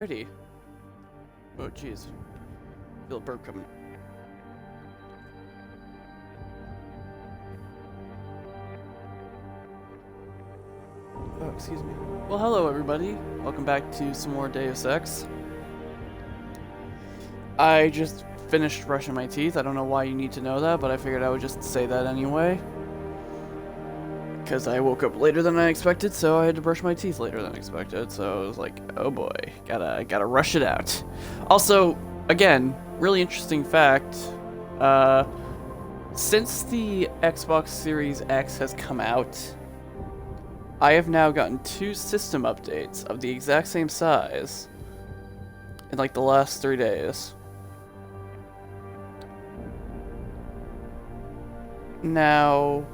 Ready. Oh, jeez. Feel a burp coming. Oh, excuse me. Well, hello, everybody. Welcome back to some more Deus Ex. I just finished brushing my teeth. I don't know why you need to know that, but I figured I would just say that anyway. Because I woke up later than I expected, so I had to brush my teeth later than expected. So I was like, oh boy, gotta rush it out. Also, again, really interesting fact. Since the Xbox Series X has come out, I have now gotten 2 system updates of the exact same size in like the last 3 days. Now,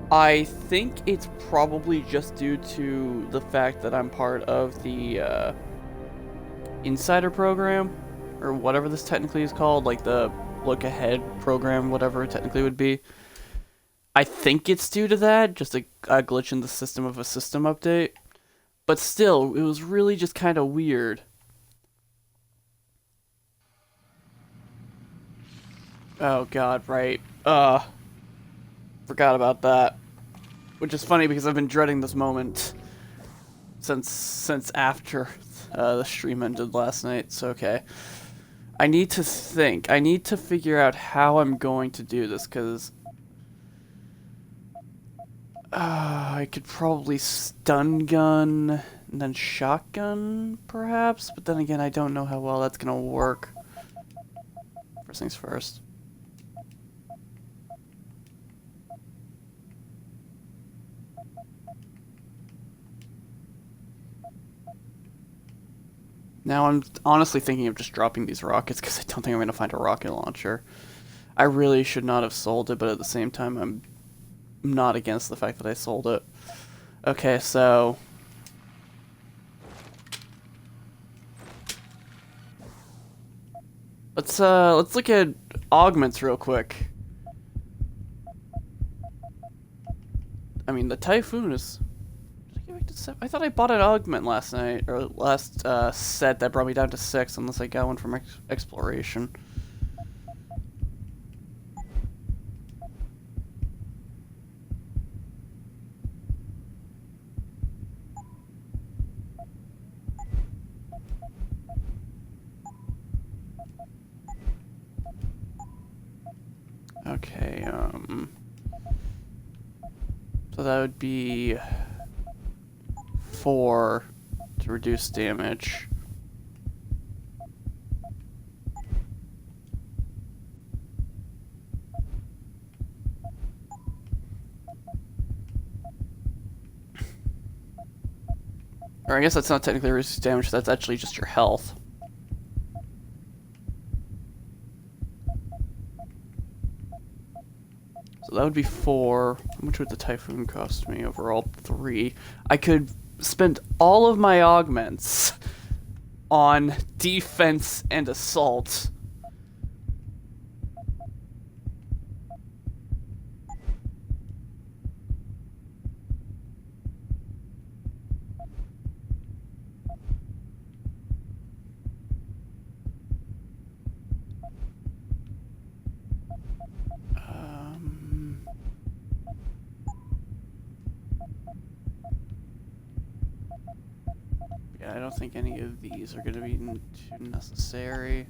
I think it's probably just due to the fact that I'm part of the Insider program, or whatever this technically is called, like the look ahead program, whatever it technically would be. I think it's due to that, just a glitch in the system of a system update. But still, it was really just kind of weird. Oh god, right. Forgot about that. Which is funny because I've been dreading this moment since after the stream ended last night. So okay. I need to think. I need to figure out how I'm going to do this, because I could probably stun gun and then shotgun, perhaps? But then again, I don't know how well that's gonna work. First things first. Now I'm honestly thinking of just dropping these rockets because I don't think I'm going to find a rocket launcher. I really should not have sold it, but at the same time I'm not against the fact that I sold it. Okay, so let's look at augments real quick. I mean, the Typhoon is... I thought I bought an augment last night, or last set that brought me down to 6, unless I got one from exploration. Okay, so that would be 4 to reduce damage. Or I guess that's not technically reduce damage, that's actually just your health. So that would be 4. How much would the Typhoon cost me overall? 3. I could spend all of my augments on defense and assault. Yeah, I don't think any of these are going to be too necessary.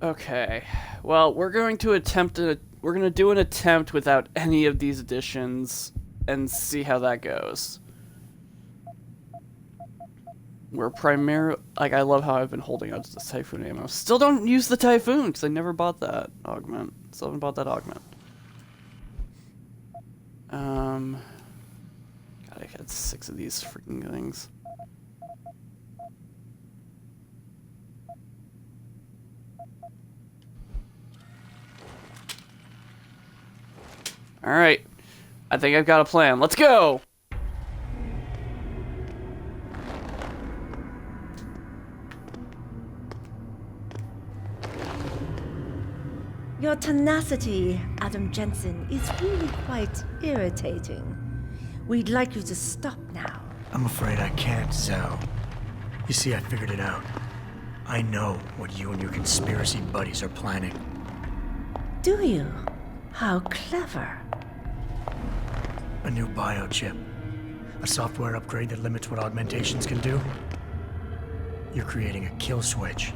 Okay, well, we're going to do an attempt without any of these additions and see how that goes. We're I love how I've been holding on to this Typhoon ammo. Still don't use the Typhoon, because I never bought that augment. Still haven't bought that augment. God, I had 6 of these freaking things. Alright. I think I've got a plan. Let's go! Your tenacity, Adam Jensen, is really quite irritating. We'd like you to stop now. I'm afraid I can't, Zhao. You see, I figured it out. I know what you and your conspiracy buddies are planning. Do you? How clever. A new biochip. A software upgrade that limits what augmentations can do. You're creating a kill switch.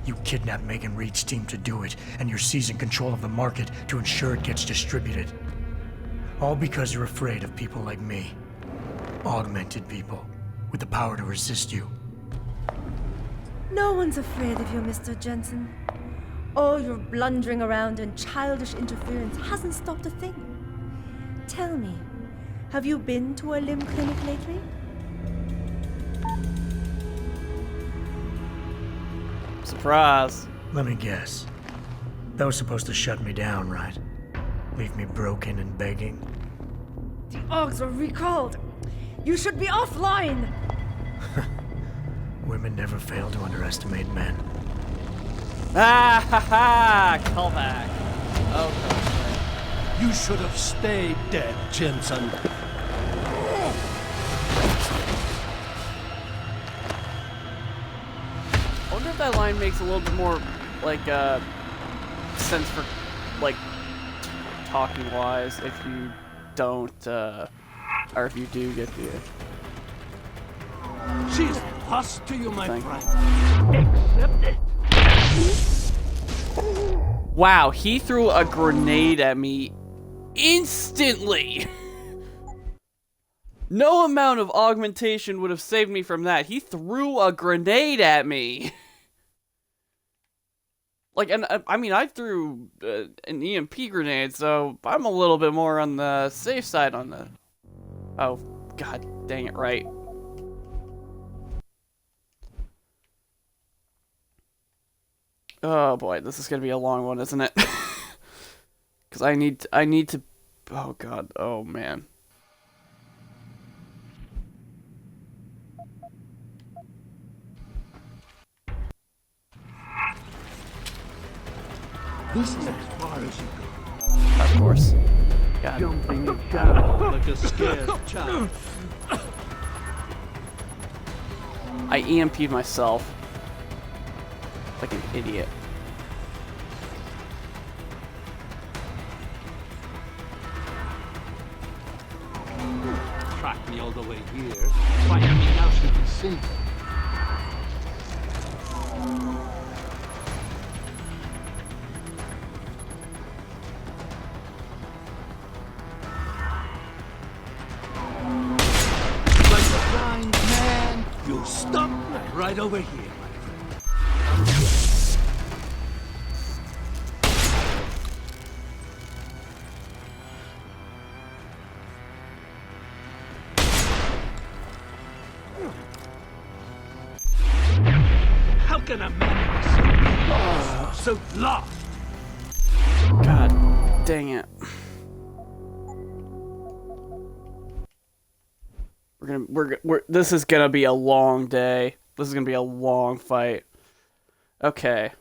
You kidnapped Megan Reed's team to do it, and you're seizing control of the market to ensure it gets distributed. All because you're afraid of people like me. Augmented people, with the power to resist you. No one's afraid of you, Mr. Jensen. All your blundering around and childish interference hasn't stopped a thing. Tell me, have you been to a limb clinic lately? Surprise. Let me guess. That was supposed to shut me down, right? Leave me broken and begging? The Augs are recalled. You should be offline. Women never fail to underestimate men. Ah ha ha! Callback. Okay. You should have stayed dead, Jensen. I wonder if that line makes a little bit more, like, sense for, like, talking wise if you don't, or if you do get the. She's lost to you, my Thank friend. Accept it. Wow, he threw a grenade at me instantly. No amount of augmentation would have saved me from that. He threw a grenade at me. Like, and I mean, I threw an EMP grenade, so I'm a little bit more on the safe side on the... Oh, god dang it, right. Oh boy, this is gonna be a long one, isn't it? Because I need to... Oh god, oh man. This is as far as you go. Of course. God. Jumping in shadows like a scared child. I EMP'd myself. Like an idiot. Track me all the way here. Find me now should be safe. Like a blind man, you stop right over here, my friend. How can a man be so lost? God dang it. This is gonna be a long day. This is gonna be a long fight. Okay.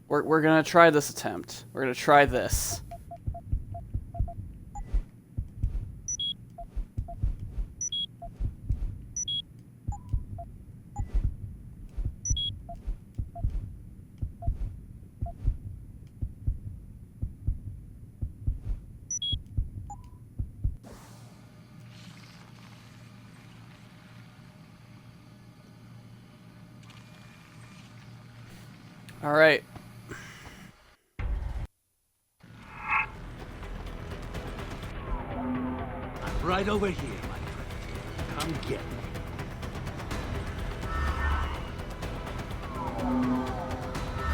We're gonna try this attempt. We're gonna try this. All right. I'm right over here, my friend. Come get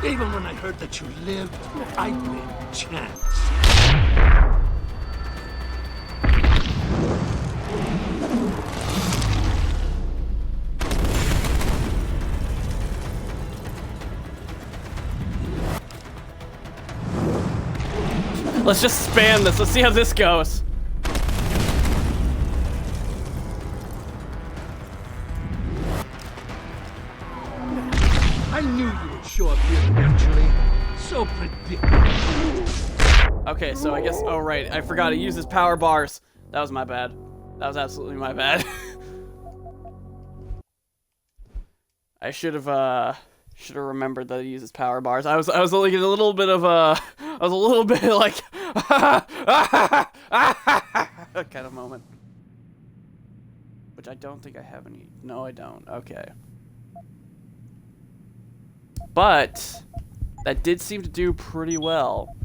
me. Even when I heard that you lived, I didn't chance. Let's just spam this. Let's see how this goes. I knew you would show up here eventually. So predictable. Okay, so I guess, oh right, I forgot to use his power bars. That was my bad. That was absolutely my bad. I should have remembered that he uses power bars. I was like in a little bit of I was a little bit like kind of moment. Which I don't think I have any. No, I don't. Okay. But that did seem to do pretty well.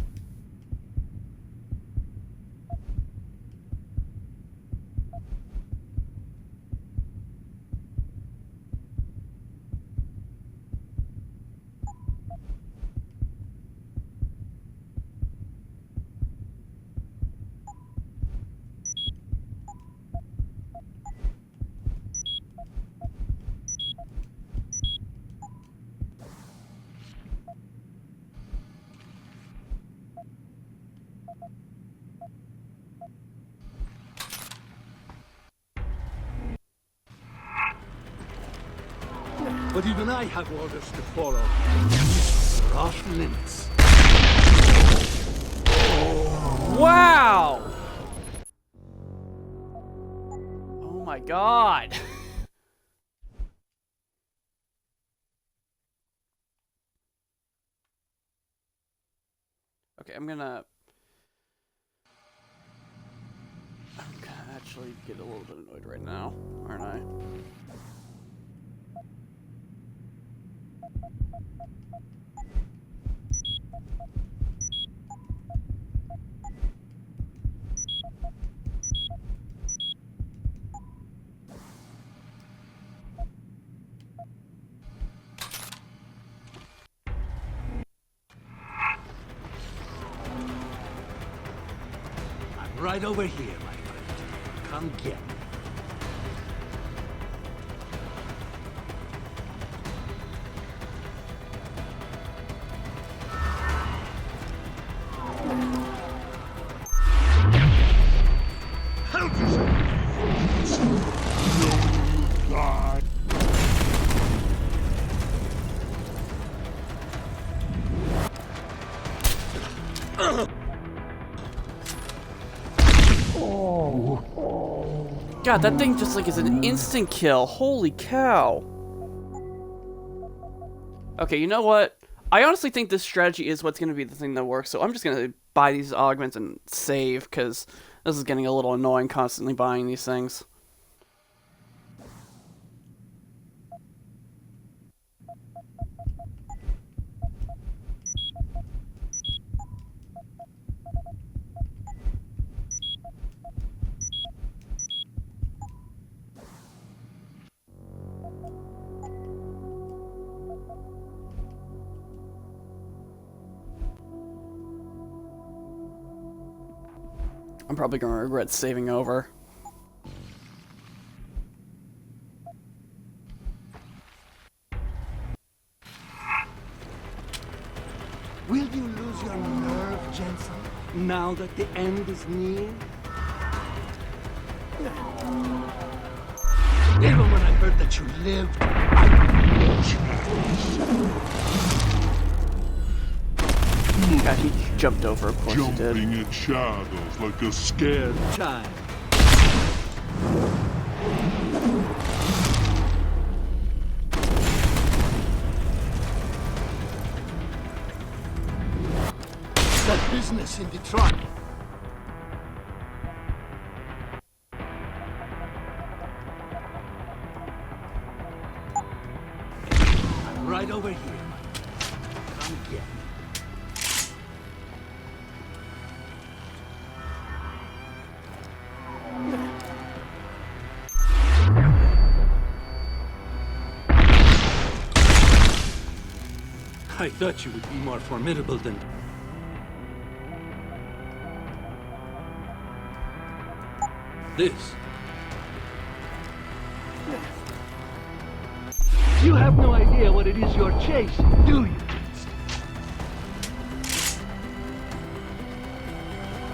But even I have orders to follow. Off limits. Wow! Oh my god. Okay, I'm gonna actually get a little bit annoyed right now, aren't I? I'm right over here, my friend. Come get me. God, that thing just like is an instant kill. Holy cow. Okay, you know what? I honestly think this strategy is what's going to be the thing that works, so I'm just going to buy these augments and save, because this is getting a little annoying constantly buying these things. I'm probably going to regret saving over. Will you lose your nerve, Jensen, now that the end is near? Even when I heard that you lived, God, he jumped over, of course he did. Jumping in shadows like a scared child. That business in Detroit. I'm right over here. Come get me. I thought you would be more formidable than... this. You have no idea what it is you're chasing, do you?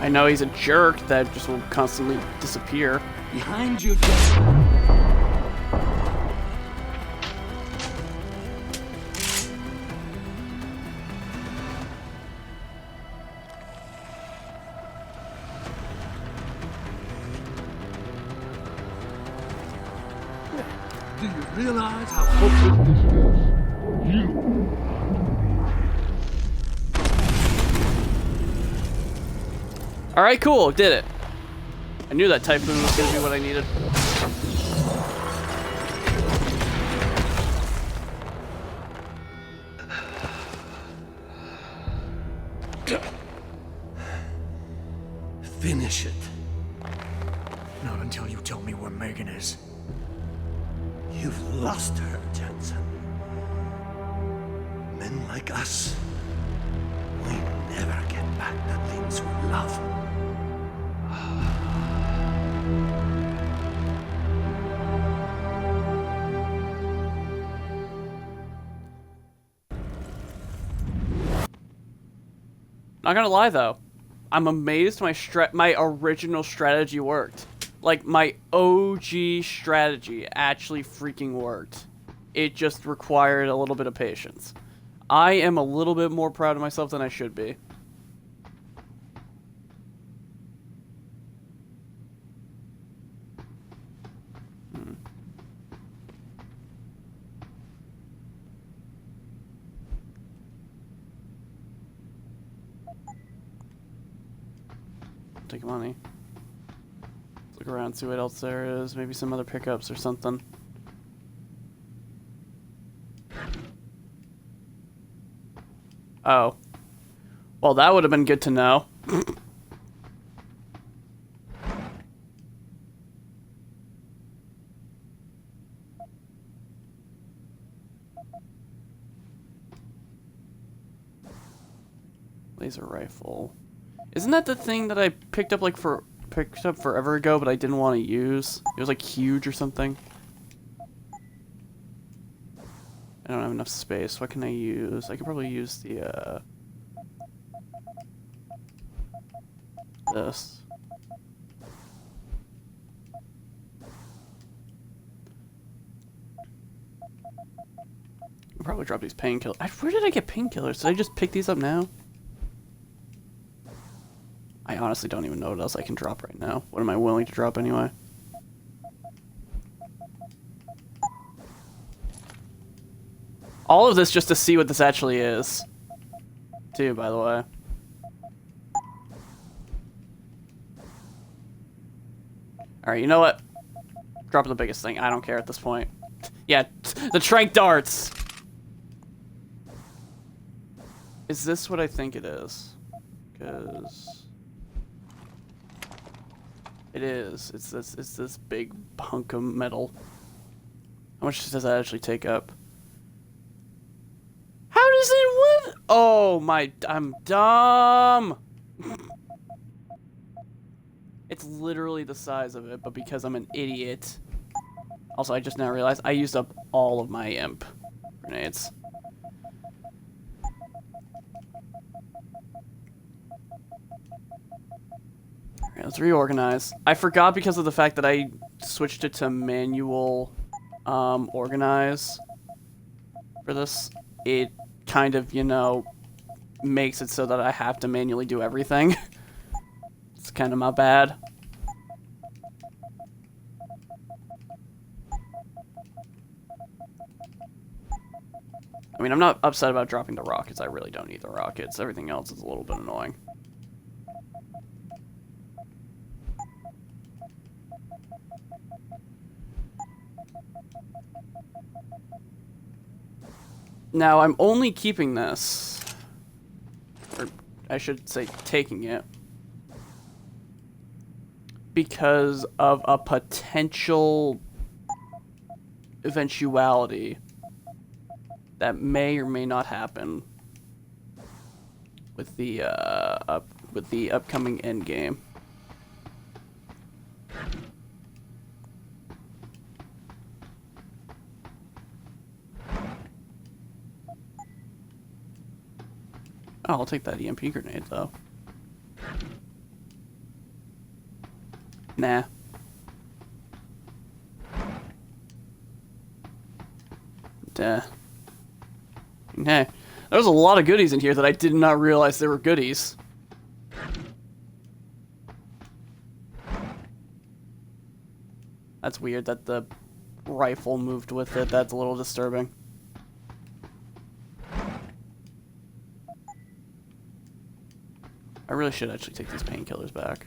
I know he's a jerk that just will constantly disappear. Behind you, Jensen. Do you realize how hopeless this is? You. Alright, cool, did it. I knew that Typhoon was gonna be what I needed. Finish it. Not until you tell me where Megan is. You've lost her, Jensen. Men like us, we never get back the things we love. Not gonna lie though, I'm amazed my original strategy worked. Like, my OG strategy actually freaking worked. It just required a little bit of patience. I am a little bit more proud of myself than I should be. Take money. Look around, see what else there is. Maybe some other pickups or something. Oh. Well, that would have been good to know. Laser rifle. Isn't that the thing that I picked up forever ago, but I didn't want to use? It was like huge or something. I don't have enough space. What can I use? I could probably use the this. I'll probably drop these painkillers. Where did I get painkillers? Did I just pick these up now? I honestly don't even know what else I can drop right now. What am I willing to drop anyway? All of this just to see what this actually is. Too, by the way. Alright, you know what? Drop the biggest thing. I don't care at this point. Yeah, the trank darts! Is this what I think it is? Because... it is. It's this big hunk of metal. How much does that actually take up? How does it what? Oh my, I'm dumb. It's literally the size of it, but because I'm an idiot. Also, I just now realized I used up all of my imp grenades. Alright, let's reorganize. I forgot because of the fact that I switched it to manual organize for this. It kind of, you know, makes it so that I have to manually do everything. It's kind of my bad. I mean, I'm not upset about dropping the rockets. I really don't need the rockets. Everything else is a little bit annoying. Now, I'm only keeping this, or I should say taking it, because of a potential eventuality that may or may not happen with the upcoming endgame. Oh, I'll take that EMP grenade, though. Nah. Nah. There's a lot of goodies in here that I did not realize there were goodies. That's weird that the rifle moved with it. That's a little disturbing. I really should actually take these painkillers back.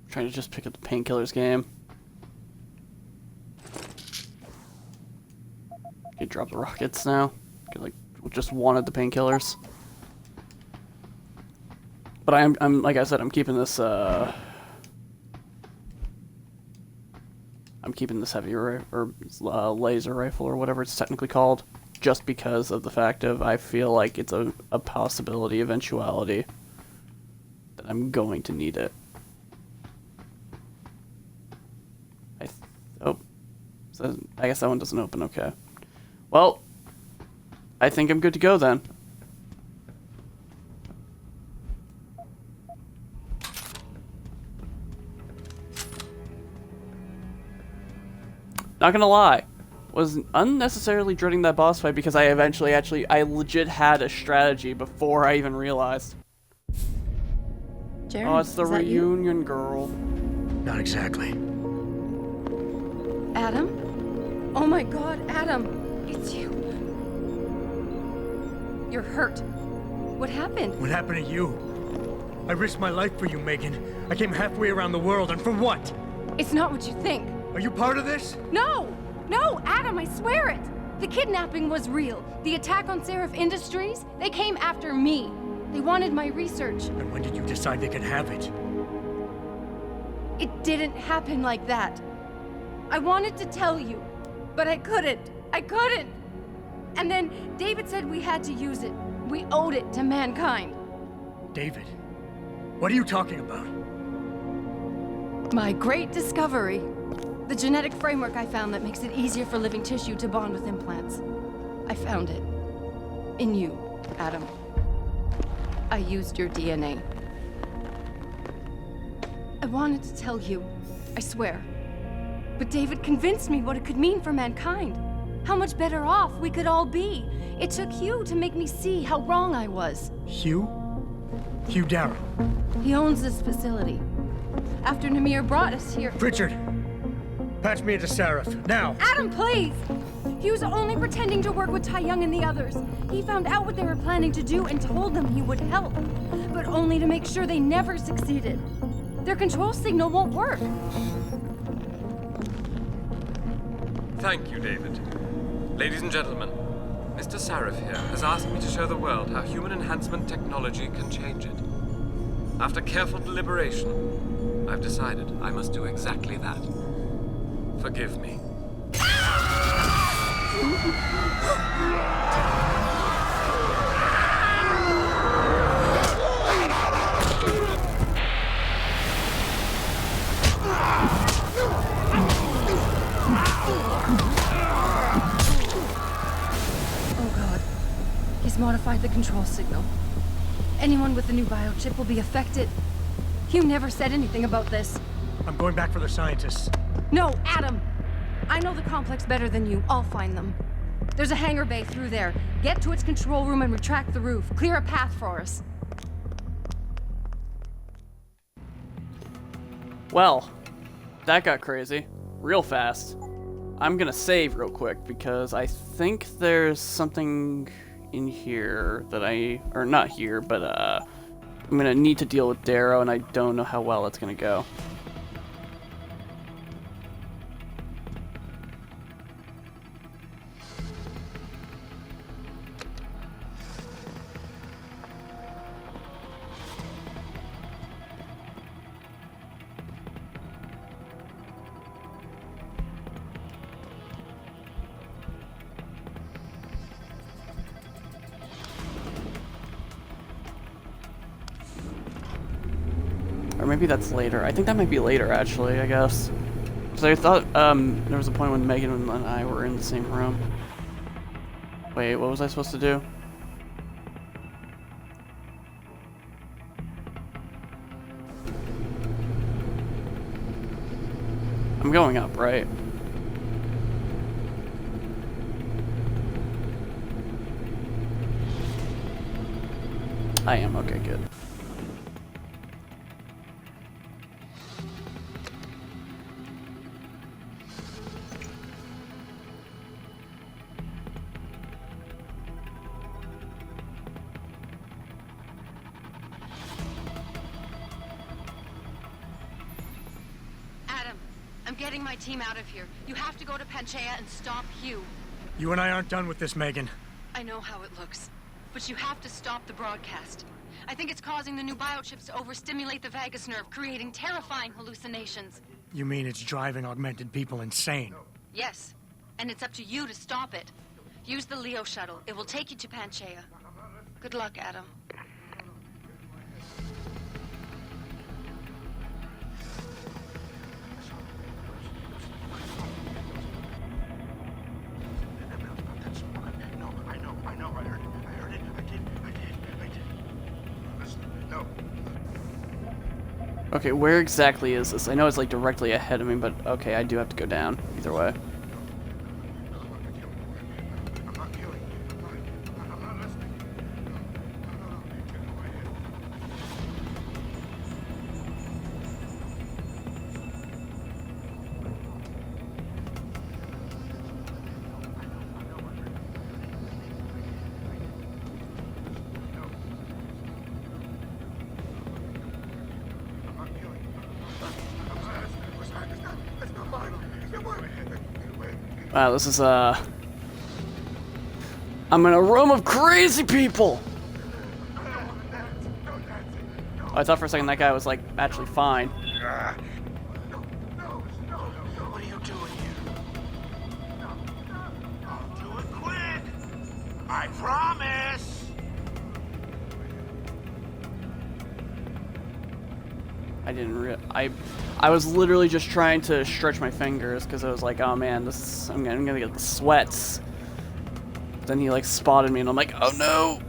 Trying to just pick up the painkillers game. Okay, drop the rockets now. Okay, like, just wanted the painkillers. But I'm like I said, I'm keeping this I'm keeping this heavy laser rifle or whatever it's technically called, just because of the fact of I feel like it's a possibility, eventuality, that I'm going to need it. So I guess that one doesn't open, okay. Well, I think I'm good to go then. Not gonna lie, was unnecessarily dreading that boss fight because I legit had a strategy before I even realized. Jaren, Oh, it's the is that you? reunion girl. Not exactly. Adam? Oh my god, Adam! It's you. You're hurt. What happened? What happened to you? I risked my life for you, Megan. I came halfway around the world, and for what? It's not what you think. Are you part of this? No! No, Adam, I swear it! The kidnapping was real. The attack on Seraph Industries, they came after me. They wanted my research. And when did you decide they could have it? It didn't happen like that. I wanted to tell you, but I couldn't. I couldn't! And then David said we had to use it. We owed it to mankind. David? What are you talking about? My great discovery. The genetic framework I found that makes it easier for living tissue to bond with implants. I found it. In you, Adam. I used your DNA. I wanted to tell you, I swear. But David convinced me what it could mean for mankind. How much better off we could all be. It took Hugh to make me see how wrong I was. Hugh? Hugh Darrow. He owns this facility. After Namir brought us here... Richard! Patch me into Seraph, now! Adam, please! He was only pretending to work with Tai Young and the others. He found out what they were planning to do and told them he would help. But only to make sure they never succeeded. Their control signal won't work. Thank you, David. Ladies and gentlemen, Mr. Sarif here has asked me to show the world how human enhancement technology can change it. After careful deliberation, I've decided I must do exactly that. Forgive me. Oh god. He's modified the control signal. Anyone with the new biochip will be affected. Hugh never said anything about this. I'm going back for the scientists. No, Adam! I know the complex better than you. I'll find them. There's a hangar bay through there. Get to its control room and retract the roof. Clear a path for us. Well, that got crazy. Real fast. I'm gonna save real quick because I think there's something in here that or not here, but I'm gonna need to deal with Darrow and I don't know how well it's gonna go. maybe that's later. I think that might be later, actually, I guess. So I thought there was a point when Megan and I were in the same room. Wait, what was I supposed to do? I'm going up, right? I am, okay, good. Adam, I'm getting my team out of here. You have to go to Panchaea and stop Hugh. You and I aren't done with this, Megan. I know how it looks, but you have to stop the broadcast. I think it's causing the new biochips to overstimulate the vagus nerve, creating terrifying hallucinations. You mean it's driving augmented people insane? Yes, and it's up to you to stop it. Use the Leo shuttle. It will take you to Panchaea. Good luck, Adam. Okay, where exactly is this? I know it's like directly ahead of me, but okay, I do have to go down either way. Wow, this is I'm in a room of crazy people! Oh, I thought for a second that guy was like actually fine. What are you doing here? I'll do it quick. I promise. I didn't I was literally just trying to stretch my fingers because I was like, oh man, this I'm gonna get the sweats. Then he like spotted me and I'm like, oh no!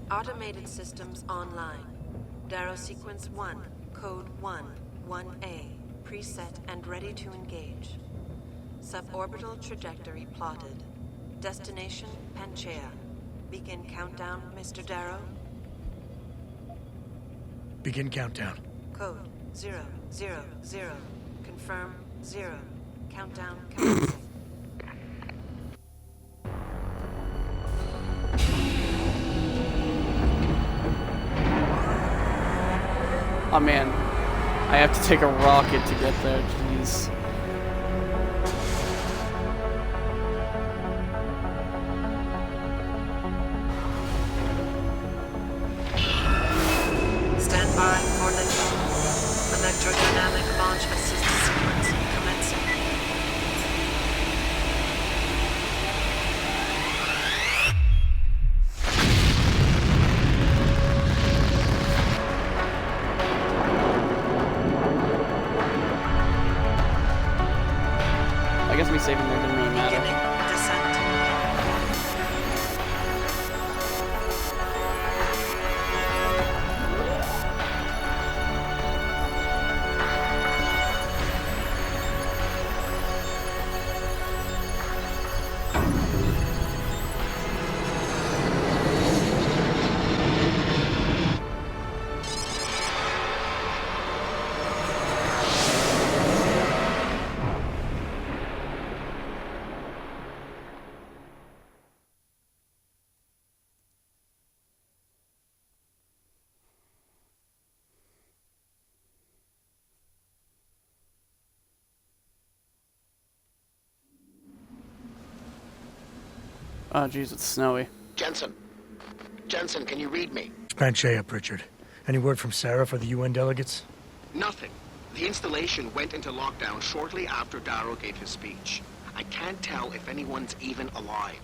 Automated systems online. Darrow sequence 1, code 1A, preset and ready to engage. Suborbital trajectory plotted. Destination Panchaea. Begin countdown, Mr. Darrow. Begin countdown. Code 000. Confirm 0. Countdown commencing. Oh man, I have to take a rocket to get there, jeez. Stand by for liftoff. Electrodynamic launch assist sequence commencing. Oh, jeez, it's snowy. Jensen. Jensen, can you read me? Spanche up, Richard. Any word from Sarah for the UN delegates? Nothing. The installation went into lockdown shortly after Darrow gave his speech. I can't tell if anyone's even alive.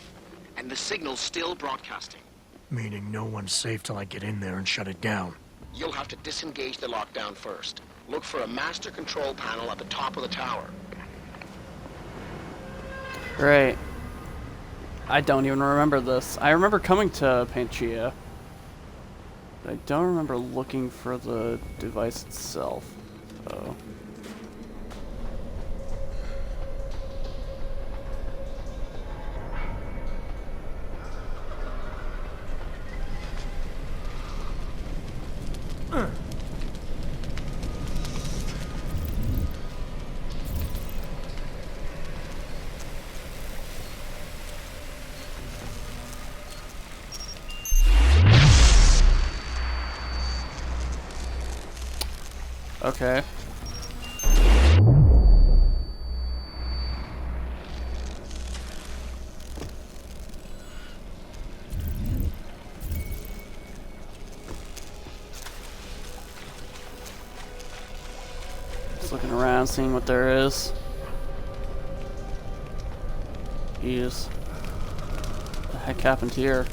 And the signal's still broadcasting. Meaning no one's safe till I get in there and shut it down. You'll have to disengage the lockdown first. Look for a master control panel at the top of the tower. Great. I don't even remember this. I remember coming to Pangaea. I don't remember looking for the device itself. Oh. Okay. Just looking around, seeing what there is. Jeez. What the heck happened here?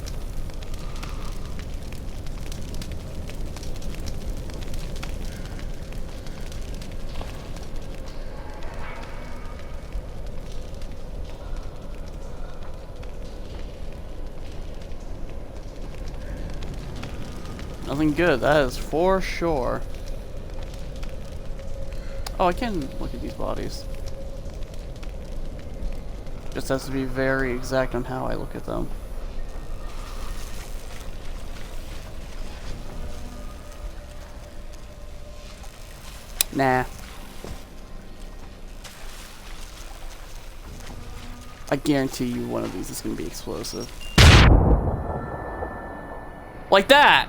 Nothing good, that is for sure. Oh, I can look at these bodies. Just has to be very exact on how I look at them. Nah. I guarantee you one of these is going to be explosive. Like that!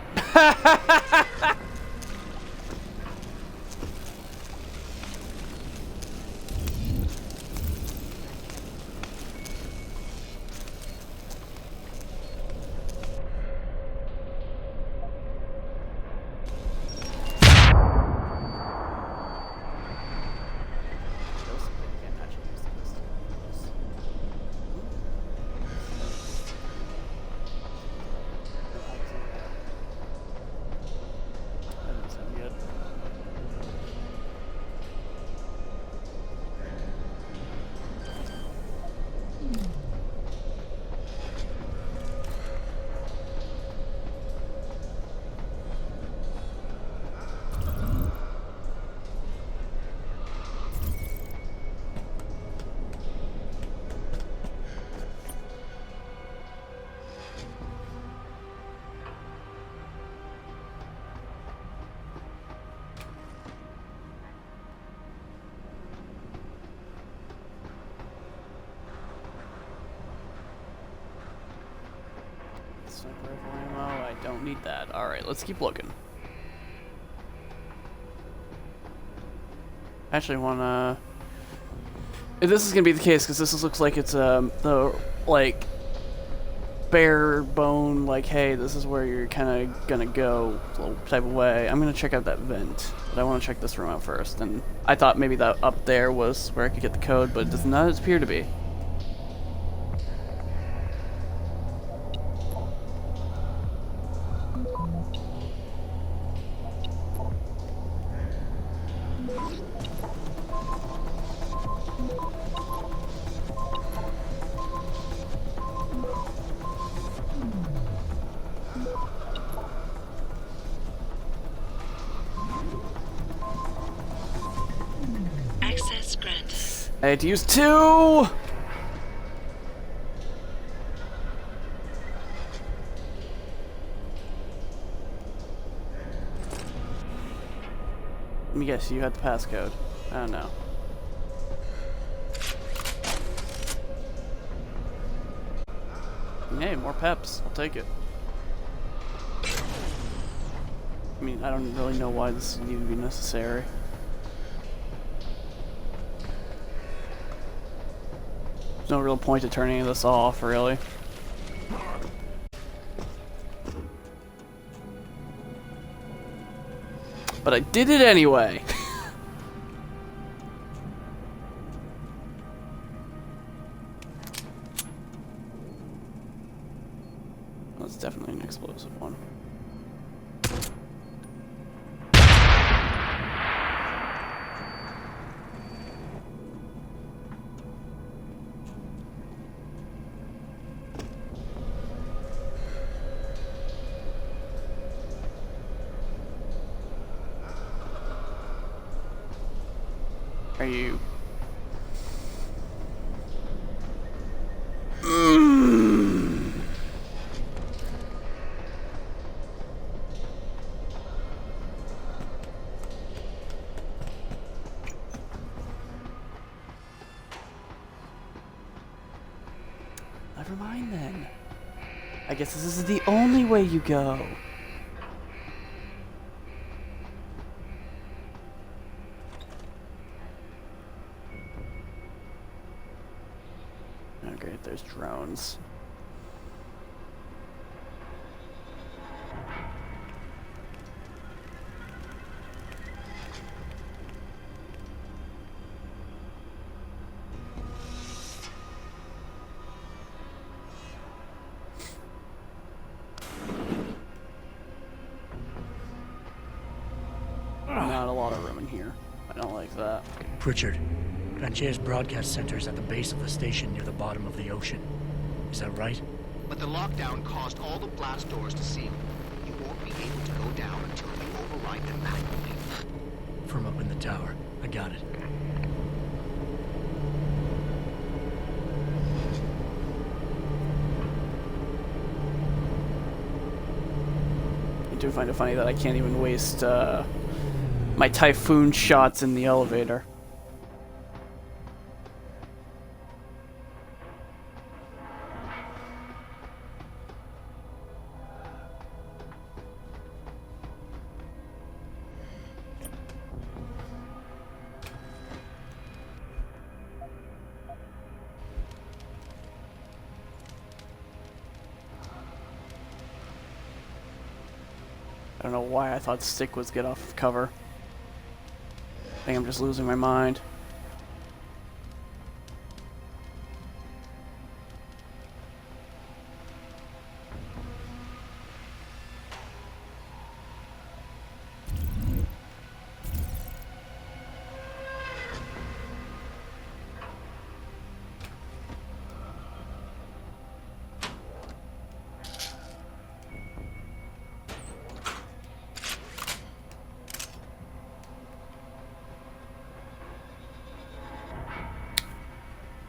Sniper rifle ammo, I don't need that. Alright, let's keep looking. Actually, wanna... If this is gonna be the case, because this looks like it's the, like, bare bone, like, hey, this is where you're kind of gonna go type of way. I'm gonna check out that vent, but I want to check this room out first. And I thought maybe that up there was where I could get the code, but it does not appear to be. Access granted. I had to use 2! Let me guess, you had the passcode. I don't know. Hey, more peps. I'll take it. I mean, I don't really know why this would even be necessary. There's no real point to turning this off, really. But I did it anyway. That's definitely an explosive one. Are you... Never mind then. I guess this is the only way you go. Oh great, there's drones. Not a lot of room in here. I don't like that. Pritchard, Rancher's broadcast center is at the base of the station near the bottom of the ocean. Is that right? But the lockdown caused all the blast doors to seal. You won't be able to go down until you override them manually. From up in the tower. I got it. I do find it funny that I can't even waste my typhoon shots in the elevator. I don't know why I thought stick was get off cover. I think I'm just losing my mind.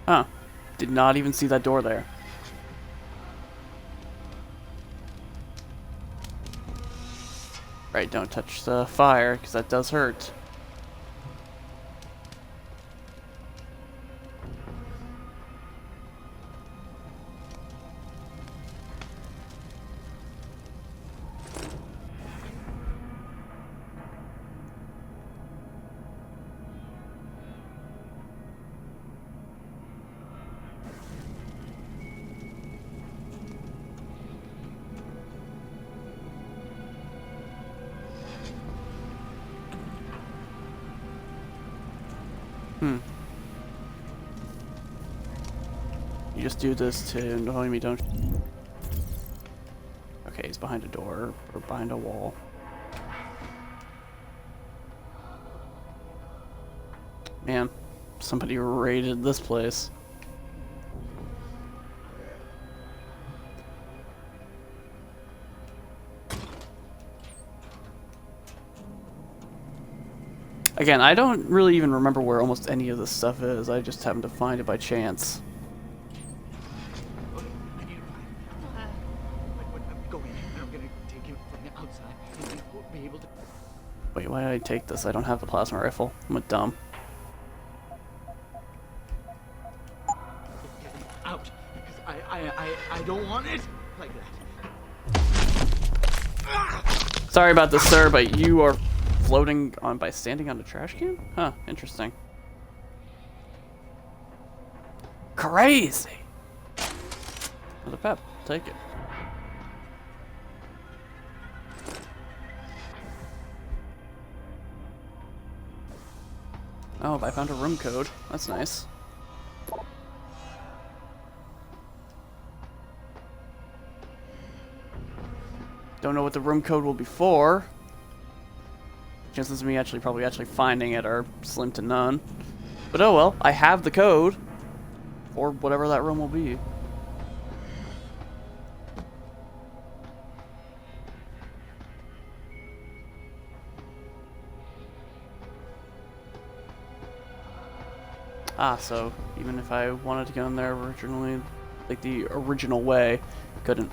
Huh. Did not even see that door there. Right, don't touch the fire, because that does hurt. You just do this to annoy me, don't you? Okay, he's behind a door or behind a wall. Man, somebody raided this place. Again, I don't really even remember where almost any of this stuff is. I just happened to find it by chance. Wait, why did I take this? I don't have the plasma rifle. I'm a dumb. Out, because I don't want it like that. Sorry about this, sir, but you are floating on by standing on a trash can? Huh, interesting. Crazy! Another pep, take it. Oh, I found a room code. That's nice. Don't know what the room code will be for. Chances of me probably finding it are slim to none. But oh well, I have the code for whatever that room will be. Ah, so even if I wanted to go in there originally, like the original way, couldn't.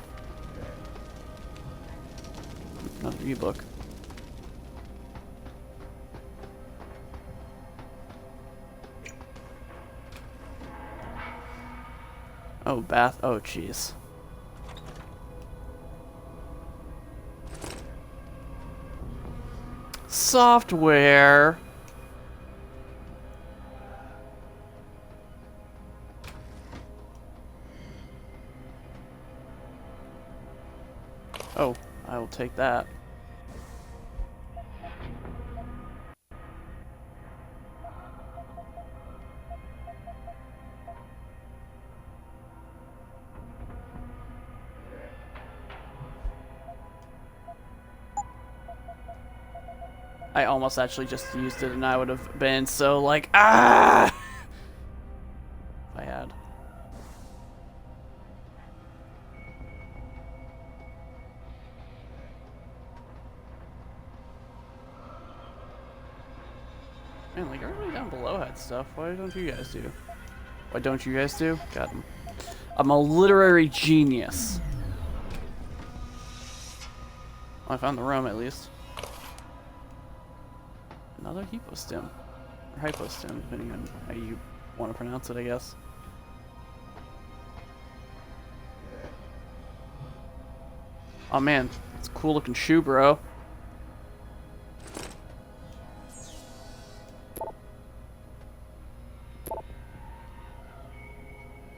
Another ebook. Oh, bath. Oh, jeez. Software. Oh, I will take that. I almost actually just used it and I would have been so like, ah! If I had. Man, like everybody down below had stuff. Why don't you guys do? Why don't you guys do? God, I'm a literary genius. Well, I found the room at least. Another hypostim. Or hypostim, depending on how you want to pronounce it, I guess. Oh man, it's a cool looking shoe, bro.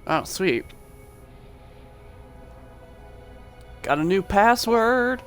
Oh, sweet. Got a new password.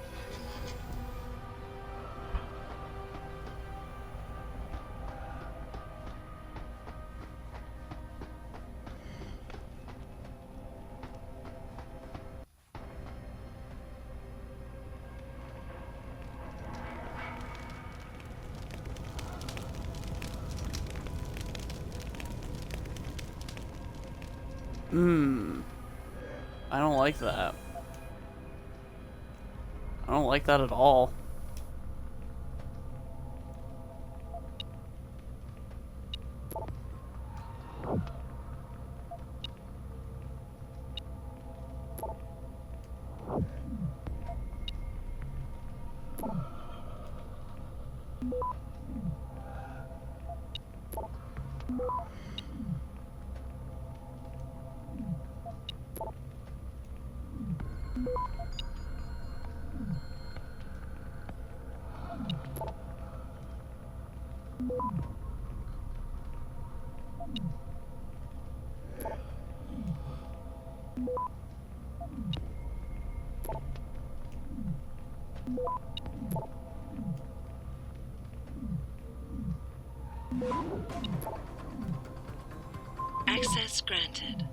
I don't like that. I don't like that at all. Access granted.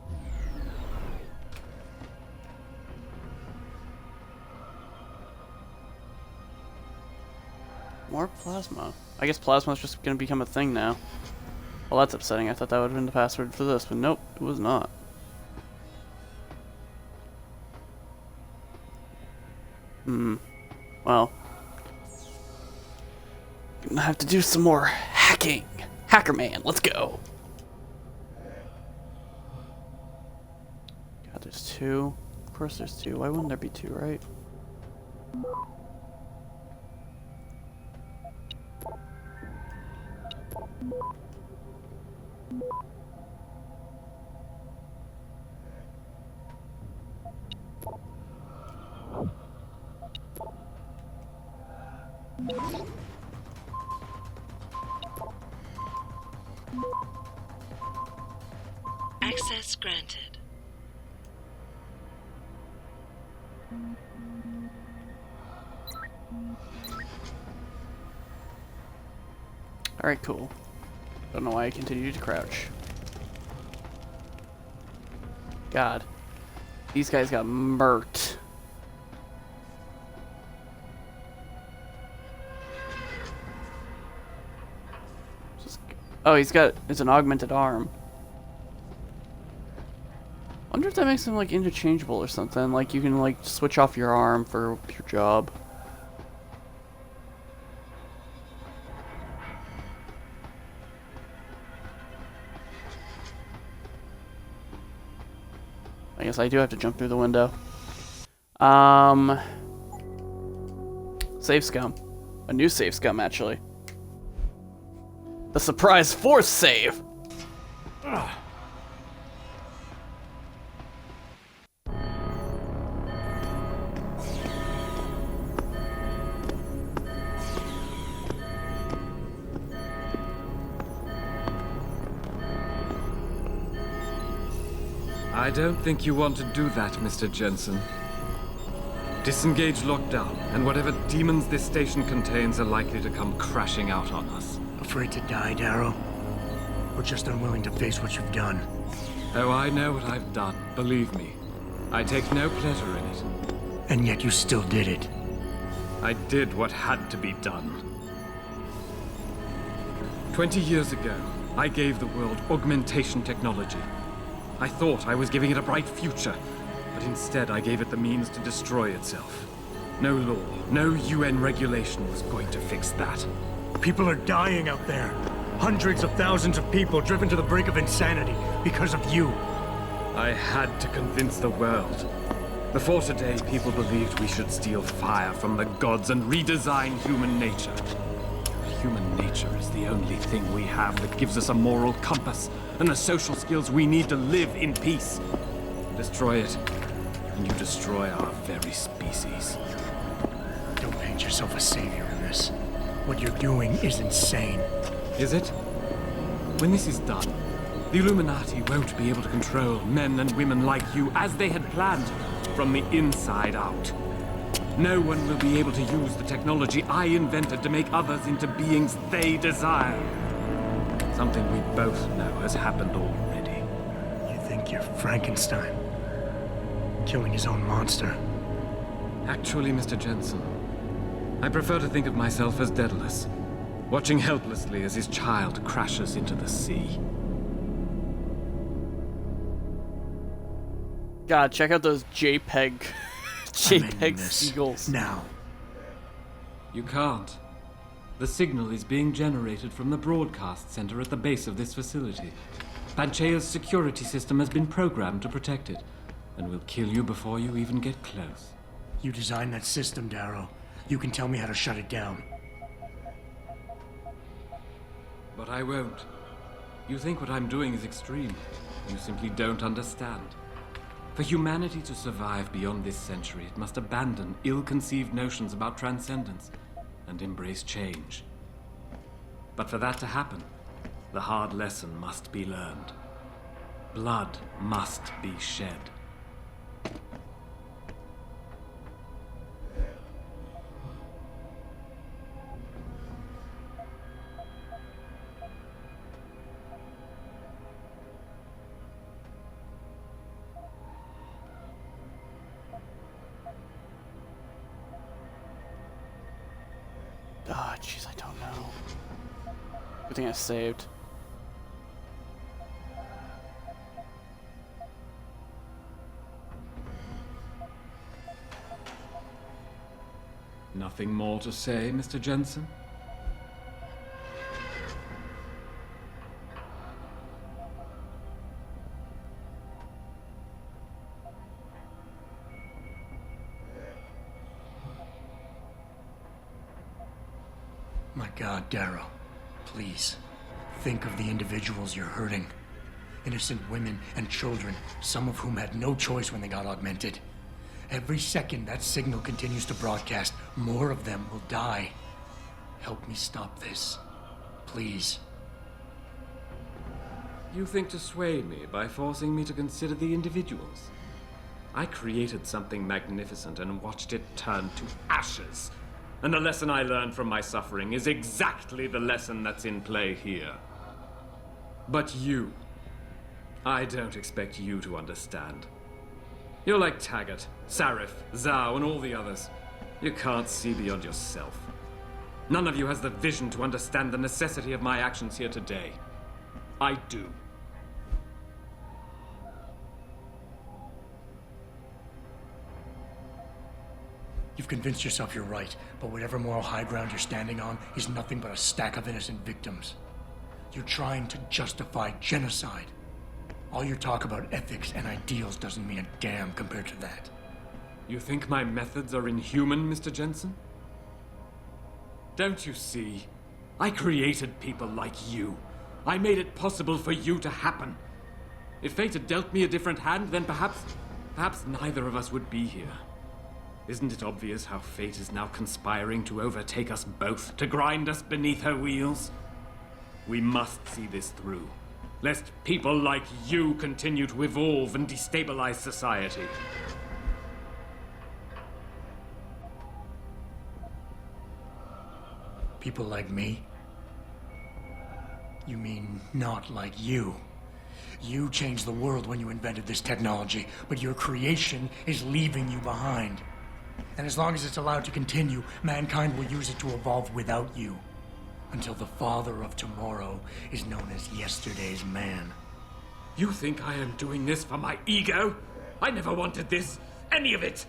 More plasma. I guess plasma's just gonna become a thing now. Well, that's upsetting. I thought that would have been the password for this, but nope, it was not. Well. Gonna have to do some more hacking. Hacker man, let's go. God, there's two. Of course there's two. Why wouldn't there be two, right? Access granted. Alright, cool. Don't know why I continue to crouch. God. These guys got murked. Oh, it's an augmented arm. Wonder if that makes him like interchangeable or something. Like you can like switch off your arm for your job. I guess I do have to jump through the window. Save scum. A new save scum, actually. The surprise force save! Ugh. I don't think you want to do that, Mr. Jensen. Disengage lockdown, and whatever demons this station contains are likely to come crashing out on us. Afraid to die, Darrow? Or just unwilling to face what you've done? Oh, I know what I've done, believe me. I take no pleasure in it. And yet you still did it. I did what had to be done. 20 years ago, I gave the world augmentation technology. I thought I was giving it a bright future, but instead I gave it the means to destroy itself. No law, no UN regulation was going to fix that. People are dying out there. Hundreds of thousands of people driven to the brink of insanity because of you. I had to convince the world. Before today, people believed we should steal fire from the gods and redesign human nature. Human nature is the only thing we have that gives us a moral compass and the social skills we need to live in peace. Destroy it, and you destroy our very species. Don't paint yourself a savior in this. What you're doing is insane. Is it? When this is done, the Illuminati won't be able to control men and women like you as they had planned, from the inside out. No one will be able to use the technology I invented to make others into beings they desire. Something we both know has happened already. You think you're Frankenstein? Killing his own monster? Actually, Mr. Jensen, I prefer to think of myself as Daedalus, watching helplessly as his child crashes into the sea. God, check out those JPEG seagulls. Now. You can't. The signal is being generated from the broadcast center at the base of this facility. Panchea's security system has been programmed to protect it, and will kill you before you even get close. You designed that system, Darrow. You can tell me how to shut it down. But I won't. You think what I'm doing is extreme. You simply don't understand. For humanity to survive beyond this century, it must abandon ill-conceived notions about transcendence and embrace change. But for that to happen, the hard lesson must be learned. Blood must be shed. Ah, jeez, I don't know. Good thing I saved. Nothing more to say, Mr. Jensen? My God, Darrow. Please. Think of the individuals you're hurting. Innocent women and children, some of whom had no choice when they got augmented. Every second that signal continues to broadcast, more of them will die. Help me stop this. Please. You think to sway me by forcing me to consider the individuals? I created something magnificent and watched it turn to ashes. And the lesson I learned from my suffering is exactly the lesson that's in play here. But you. I don't expect you to understand. You're like Taggart, Sarif, Zhao, and all the others. You can't see beyond yourself. None of you has the vision to understand the necessity of my actions here today. I do. You've convinced yourself you're right, but whatever moral high ground you're standing on is nothing but a stack of innocent victims. You're trying to justify genocide. All your talk about ethics and ideals doesn't mean a damn compared to that. You think my methods are inhuman, Mr. Jensen? Don't you see? I created people like you. I made it possible for you to happen. If fate had dealt me a different hand, then perhaps neither of us would be here. Isn't it obvious how fate is now conspiring to overtake us both, to grind us beneath her wheels? We must see this through, lest people like you continue to evolve and destabilize society. People like me? You mean not like you? You changed the world when you invented this technology, but your creation is leaving you behind. And as long as it's allowed to continue, mankind will use it to evolve without you. Until the father of tomorrow is known as yesterday's man. You think I am doing this for my ego? I never wanted this, any of it.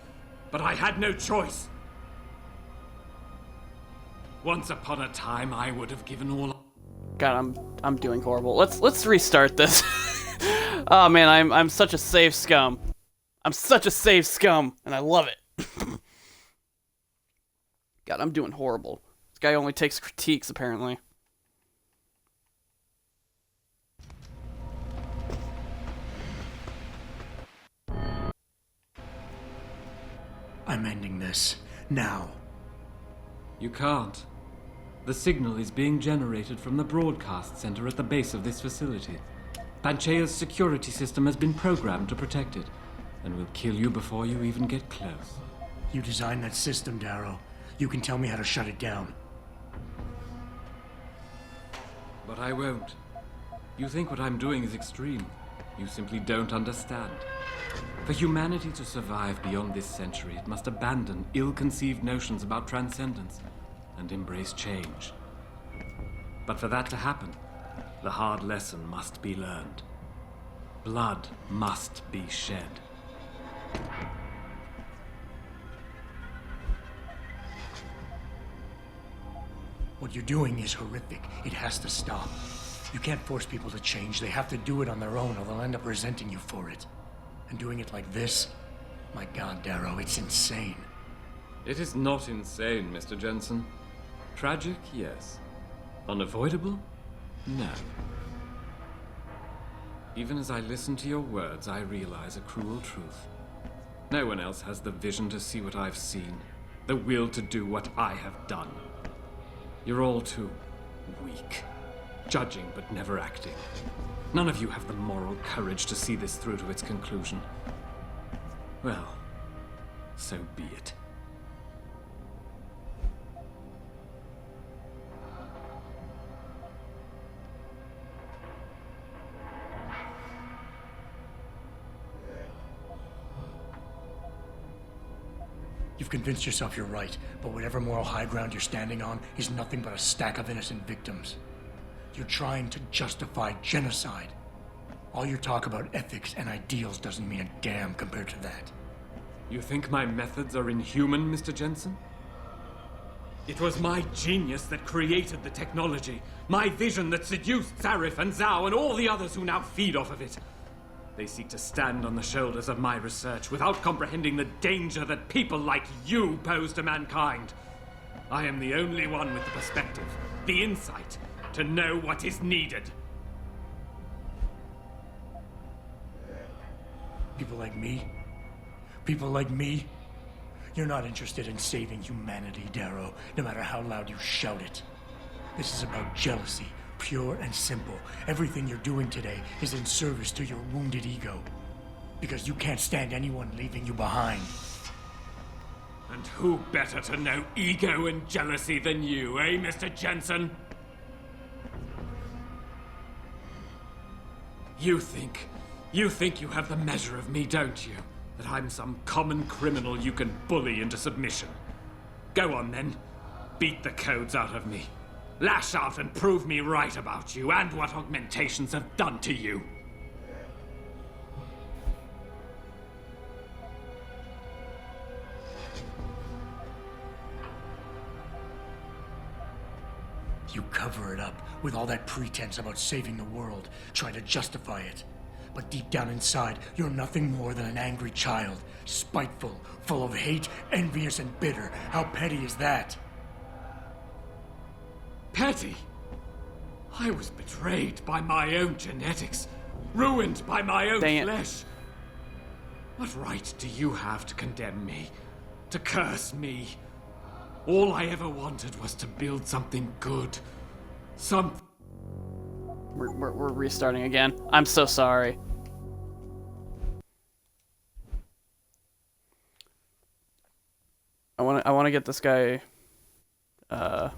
But I had no choice. Once upon a time, I would have given all... God, I'm doing horrible. Let's restart this. Oh man, I'm such a save scum. I'm such a save scum, and I love it. God, I'm doing horrible. This guy only takes critiques, apparently. I'm ending this. Now. You can't. The signal is being generated from the broadcast center at the base of this facility. Panchea's security system has been programmed to protect it, and will kill you before you even get close. You designed that system, Darrow. You can tell me how to shut it down. But I won't. You think what I'm doing is extreme. You simply don't understand. For humanity to survive beyond this century, it must abandon ill-conceived notions about transcendence and embrace change. But for that to happen, the hard lesson must be learned. Blood must be shed. What you're doing is horrific. It has to stop. You can't force people to change. They have to do it on their own, or they'll end up resenting you for it. And doing it like this? My God, Darrow, it's insane. It is not insane, Mr. Jensen. Tragic, yes. Unavoidable? No. Even as I listen to your words, I realize a cruel truth. No one else has the vision to see what I've seen, the will to do what I have done. You're all too weak, judging but never acting. None of you have the moral courage to see this through to its conclusion. Well, so be it. You've convinced yourself you're right, but whatever moral high ground you're standing on is nothing but a stack of innocent victims. You're trying to justify genocide. All your talk about ethics and ideals doesn't mean a damn compared to that. You think my methods are inhuman, Mr. Jensen? It was my genius that created the technology, my vision that seduced Sarif and Zhao and all the others who now feed off of it. They seek to stand on the shoulders of my research without comprehending the danger that people like you pose to mankind. I am the only one with the perspective, the insight, to know what is needed. People like me? People like me? You're not interested in saving humanity, Darrow, no matter how loud you shout it. This is about jealousy, pure and simple. Everything you're doing today is in service to your wounded ego. Because you can't stand anyone leaving you behind. And who better to know ego and jealousy than you, eh, Mr. Jensen? You think you have the measure of me, don't you? That I'm some common criminal you can bully into submission. Go on then. Beat the codes out of me. Lash out and prove me right about you and what augmentations have done to you. You cover it up with all that pretense about saving the world, try to justify it. But deep down inside, you're nothing more than an angry child, spiteful, full of hate, envious, and bitter. How petty is that? Petty? I was betrayed by my own genetics, ruined by my own flesh. What right do you have to condemn me, to curse me? All I ever wanted was to build something good. We're restarting again. I'm so sorry. I want to get this guy. I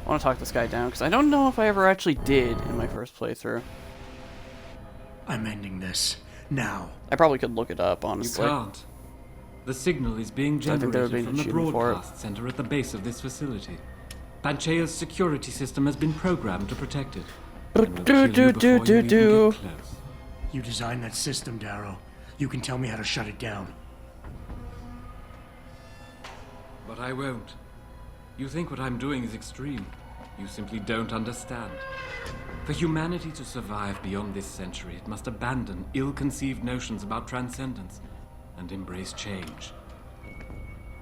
want to talk this guy down because I don't know if I ever actually did in my first playthrough. I'm ending this now. I probably could look it up, honestly. You can't. The signal is being generated from the broadcast center at the base of this facility. Panchea's security system has been programmed to protect it. You designed that system, Darrow. You can tell me how to shut it down. But I won't. You think what I'm doing is extreme. You simply don't understand. For humanity to survive beyond this century, it must abandon ill-conceived notions about transcendence and embrace change.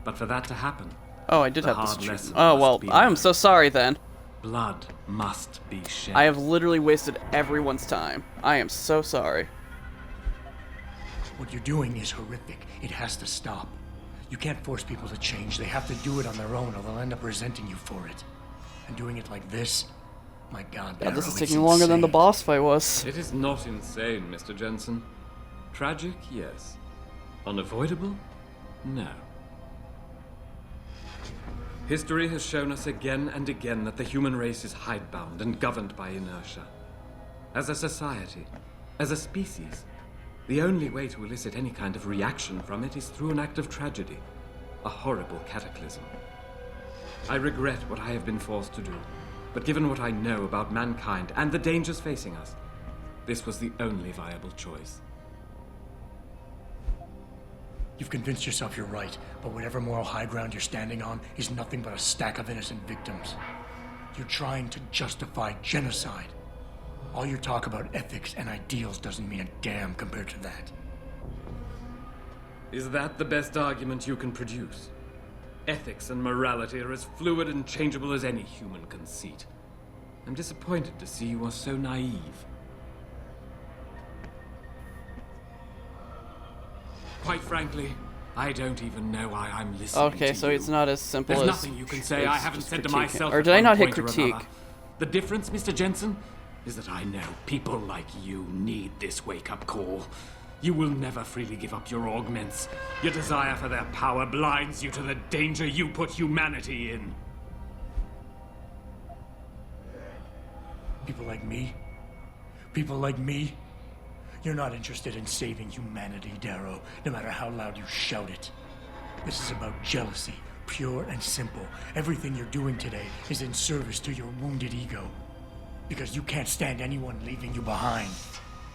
But for that to happen, oh, I did have this. Oh well, I am so sorry then. Blood must be shed. I have literally wasted everyone's time. I am so sorry. What you're doing is horrific. It has to stop. You can't force people to change. They have to do it on their own, or they'll end up resenting you for it. And doing it like this, my God, yeah, Darrow, this is taking longer than the boss fight was. It is not insane, Mr. Jensen. Tragic, yes. Unavoidable? No. History has shown us again and again that the human race is hidebound and governed by inertia. As a society, as a species, the only way to elicit any kind of reaction from it is through an act of tragedy, a horrible cataclysm. I regret what I have been forced to do, but given what I know about mankind and the dangers facing us, this was the only viable choice. You've convinced yourself you're right, but whatever moral high ground you're standing on is nothing but a stack of innocent victims. You're trying to justify genocide. All your talk about ethics and ideals doesn't mean a damn compared to that. Is that the best argument you can produce? Ethics and morality are as fluid and changeable as any human conceit. I'm disappointed to see you are so naive. Quite frankly, I don't even know why I'm listening to you. Okay, so it's not as simple There's as... nothing you can say I haven't said to myself. Or did I not hit critique? The difference, Mr. Jensen, is that I know people like you need this wake-up call. You will never freely give up your augments. Your desire for their power blinds you to the danger you put humanity in. People like me? People like me? You're not interested in saving humanity, Darrow, no matter how loud you shout it. This is about jealousy, pure and simple. Everything you're doing today is in service to your wounded ego. Because you can't stand anyone leaving you behind.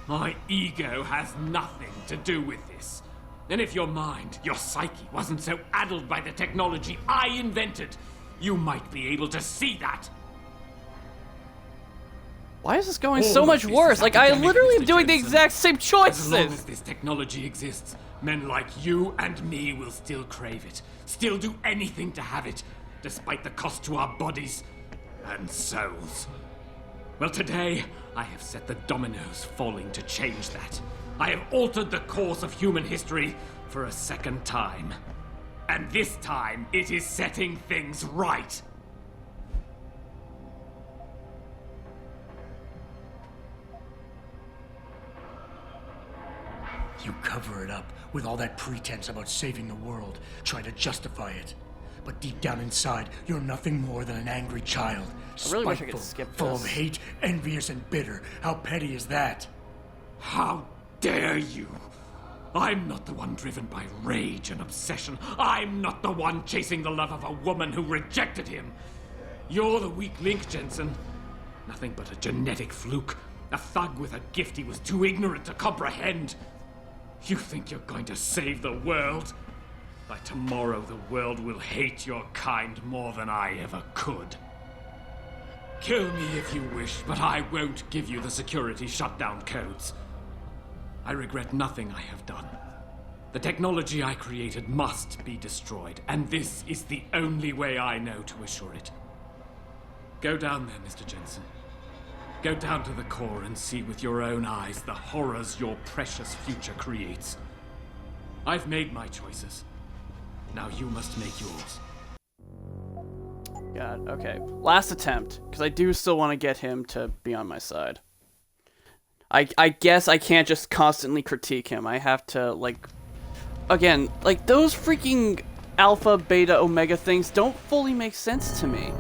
My ego has nothing to do with this. And if your mind, your psyche, wasn't so addled by the technology I invented, you might be able to see that. Why is this going so much worse? Like, I literally am doing the exact same choices! As long as this technology exists, men like you and me will still crave it. Still do anything to have it, despite the cost to our bodies and souls. Well, today, I have set the dominoes falling to change that. I have altered the course of human history for a second time. And this time, it is setting things right. You cover it up with all that pretense about saving the world, try to justify it. But deep down inside, you're nothing more than an angry child. I really wish I Spiteful, could skip full this. of hate, envious, and bitter. How petty is that? How dare you? I'm not the one driven by rage and obsession. I'm not the one chasing the love of a woman who rejected him. You're the weak link, Jensen. Nothing but a genetic fluke. A thug with a gift he was too ignorant to comprehend. You think you're going to save the world? By tomorrow, the world will hate your kind more than I ever could. Kill me if you wish, but I won't give you the security shutdown codes. I regret nothing I have done. The technology I created must be destroyed, and this is the only way I know to assure it. Go down there, Mr. Jensen. Go down to the core and see with your own eyes the horrors your precious future creates. I've made my choices. Now you must make yours. God, okay. Last attempt, because I do still want to get him to be on my side. I guess I can't just constantly critique him. I have to, like... Again, like, those freaking alpha, beta, omega things don't fully make sense to me.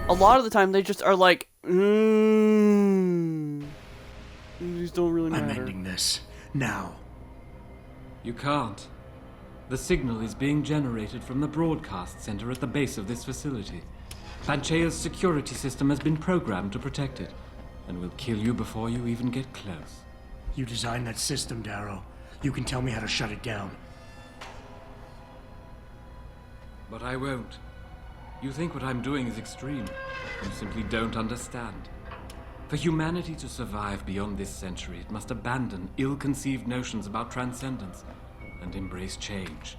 A lot of the time, they just are like, these don't really matter. I'm ending this. Now. You can't. The signal is being generated from the broadcast center at the base of this facility. Panchea's security system has been programmed to protect it, and will kill you before you even get close. You designed that system, Darrow. You can tell me how to shut it down. But I won't. You think what I'm doing is extreme. You simply don't understand. For humanity to survive beyond this century, it must abandon ill-conceived notions about transcendence and embrace change.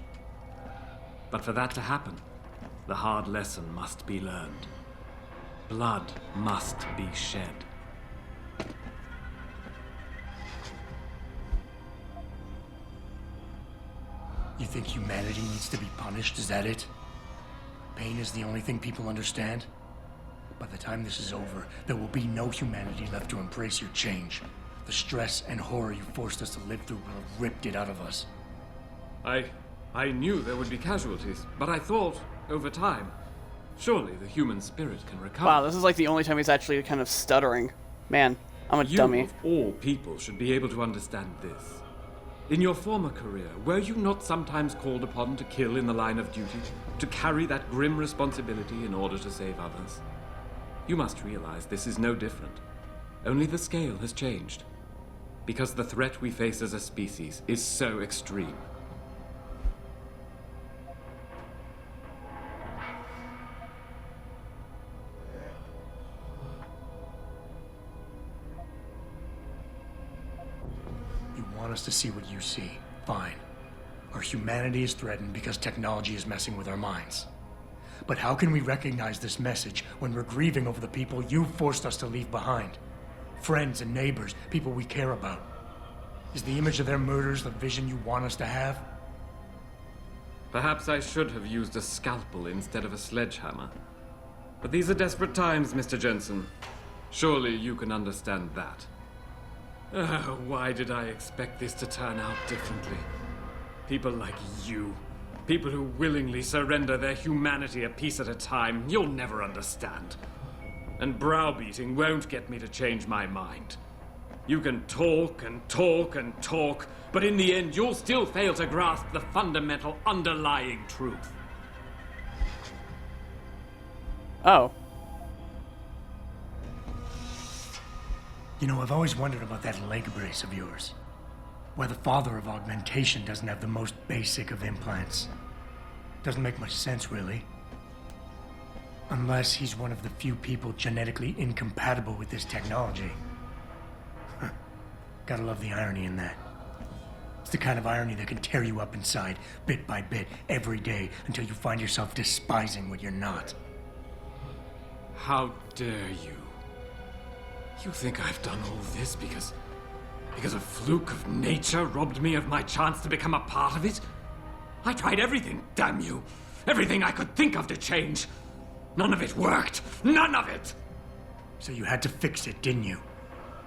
But for that to happen, the hard lesson must be learned. Blood must be shed. You think humanity needs to be punished? Is that it? Pain is the only thing people understand? By the time this is over, there will be no humanity left to embrace your change. The stress and horror you forced us to live through will have ripped it out of us. I knew there would be casualties, but I thought, over time, surely the human spirit can recover. Wow, this is like the only time he's actually kind of stuttering. Man, I'm a dummy. You, of all people, should be able to understand this. In your former career, were you not sometimes called upon to kill in the line of duty? To carry that grim responsibility in order to save others? You must realize this is no different. Only the scale has changed. Because the threat we face as a species is so extreme. You want us to see what you see. Fine. Our humanity is threatened because technology is messing with our minds. But how can we recognize this message when we're grieving over the people you forced us to leave behind? Friends and neighbors, people we care about. Is the image of their murders the vision you want us to have? Perhaps I should have used a scalpel instead of a sledgehammer. But these are desperate times, Mr. Jensen. Surely you can understand that. Why did I expect this to turn out differently? People like you. People who willingly surrender their humanity a piece at a time. You'll never understand. And browbeating won't get me to change my mind. You can talk and talk and talk, but in the end you'll still fail to grasp the fundamental underlying truth. Oh. You know, I've always wondered about that leg brace of yours. Why the father of augmentation doesn't have the most basic of implants. Doesn't make much sense, really. Unless he's one of the few people genetically incompatible with this technology. Gotta love the irony in that. It's the kind of irony that can tear you up inside, bit by bit, every day, until you find yourself despising what you're not. How dare you? You think I've done all this because a fluke of nature robbed me of my chance to become a part of it? I tried everything, damn you. Everything I could think of to change. None of it worked. None of it! So you had to fix it, didn't you?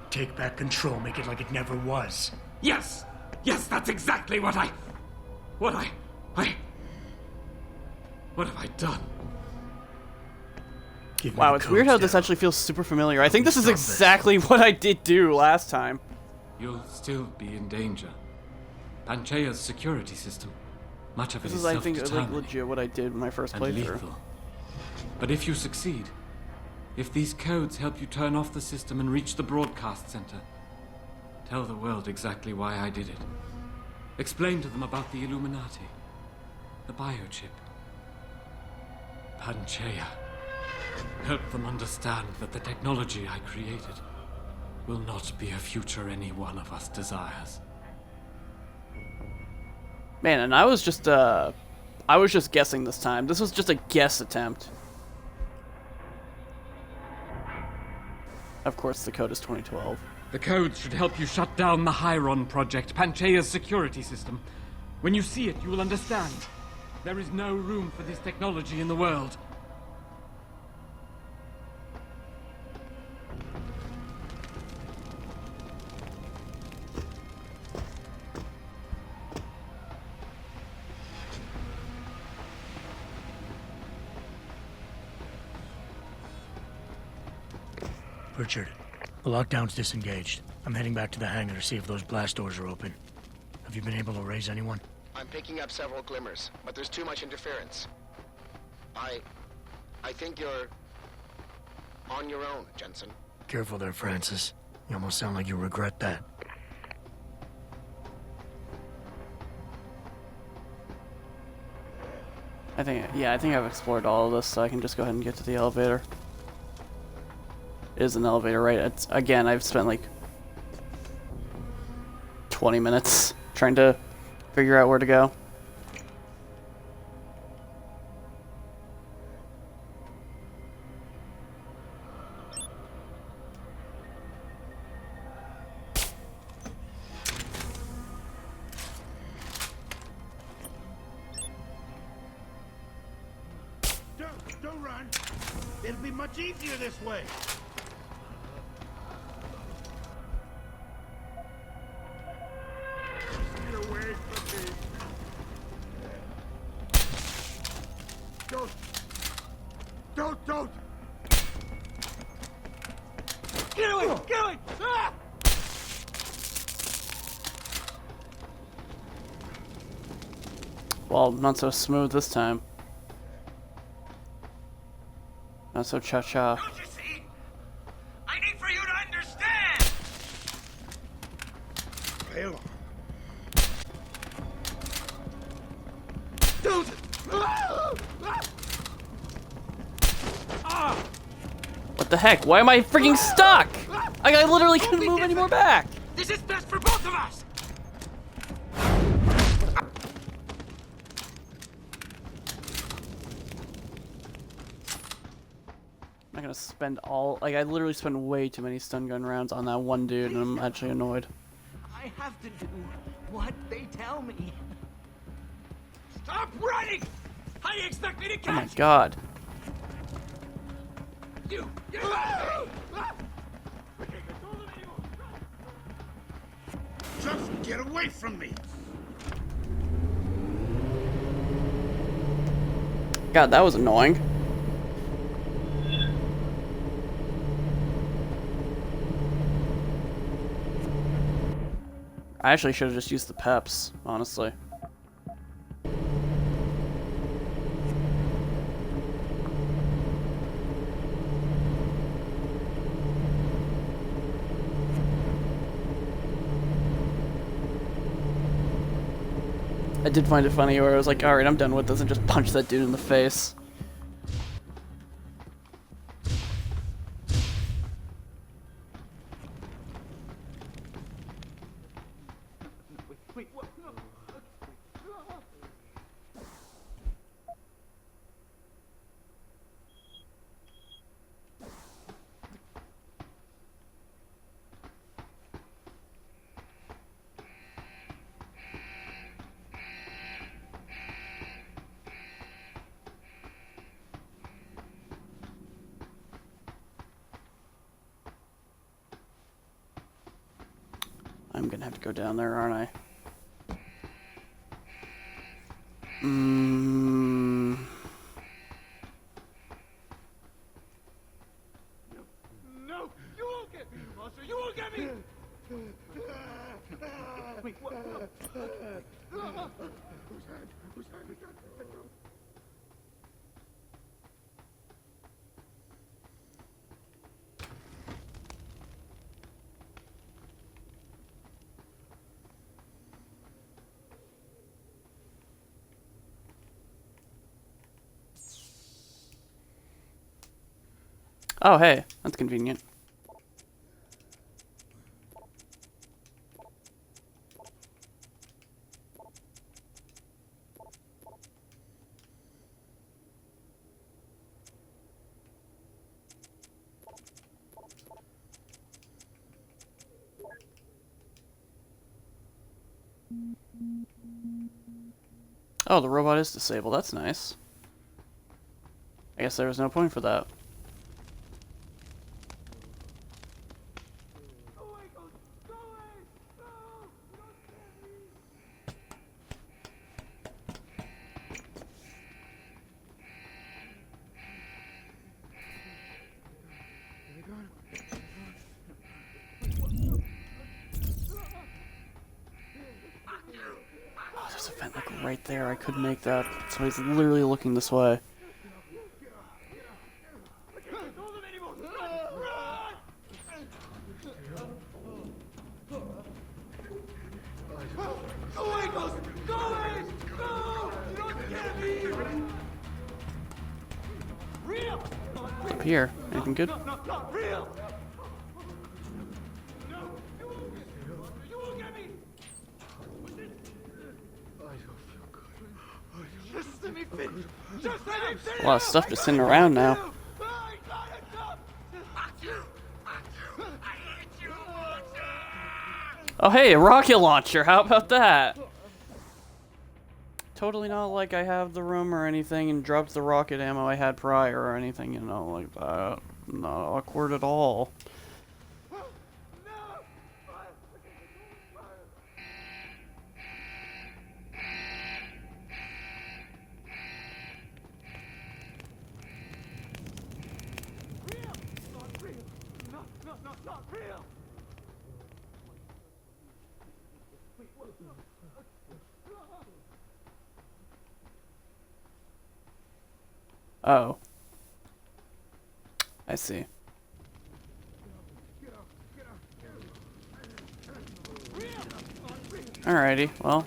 Take back control, make it like it never was. Yes! Yes, that's exactly what What have I done? Give me Wow, the it's weird codes, how this Daryl. actually feels super familiar. I think this is Stop this. exactly what I did do last time. You'll still be in danger. Panchaea's security system, much of it This is is, I think, like, self-determining legit what I did in my first and playthrough. lethal. But if you succeed, if these codes help you turn off the system and reach the broadcast center, tell the world exactly why I did it. Explain to them about the Illuminati, the biochip, Panchaea. Help them understand that the technology I created will not be a future any one of us desires. Man, and I was just guessing this time. This was just a guess attempt. Of course, the code is 2012. The codes should help you shut down the Hyron project, Panchaea's security system. When you see it, you will understand. There is no room for this technology in the world. Richard, the lockdown's disengaged. I'm heading back to the hangar to see if those blast doors are open. Have you been able to raise anyone? I'm picking up several glimmers, but there's too much interference. I think you're on your own, Jensen. Careful there, Francis. You almost sound like you regret that. I think I've explored all of this, so I can just go ahead and get to the elevator. It is an elevator, right? It's, again, I've spent like 20 minutes trying to figure out where to go. Don't run. It'll be much easier this way. Get away from me. Don't. Get away! Get away! Ah! Well, not so smooth this time. Not so cha-cha. Don't you see? I need for you to understand! Play along. Don't! What the heck? Why am I freaking stuck? I literally couldn't move any more back. This is best for both of us! I'm not gonna spend all, like, I literally spent way too many stun gun rounds on that one dude, and I'm actually annoyed. I have to do what they tell me. Stop running! How do you expect me to Oh my catch god. you? Just get away from me! God, that was annoying. I actually should have just used the peps, honestly. I did find it funny where I was like, alright, I'm done with this, and just punched that dude in the face. Wait, what? No. I'm gonna have to go down there, aren't I? Wait, what? Oh, hey, that's convenient. Oh, the robot is disabled. That's nice. I guess there was no point for that. Oh, there's a vent like right there. I couldn't make that. So he's literally looking this way. Up here. Anything good? Not real! No! You won't get me! Just let me finish! Just let me finish! A lot of stuff just sitting around now. Oh, hey, a rocket launcher. How about that? Totally not like I have the room or anything and dropped the rocket ammo I had prior or anything, you know, like that. Not awkward at all. Not real! Oh. I see. Alrighty, well.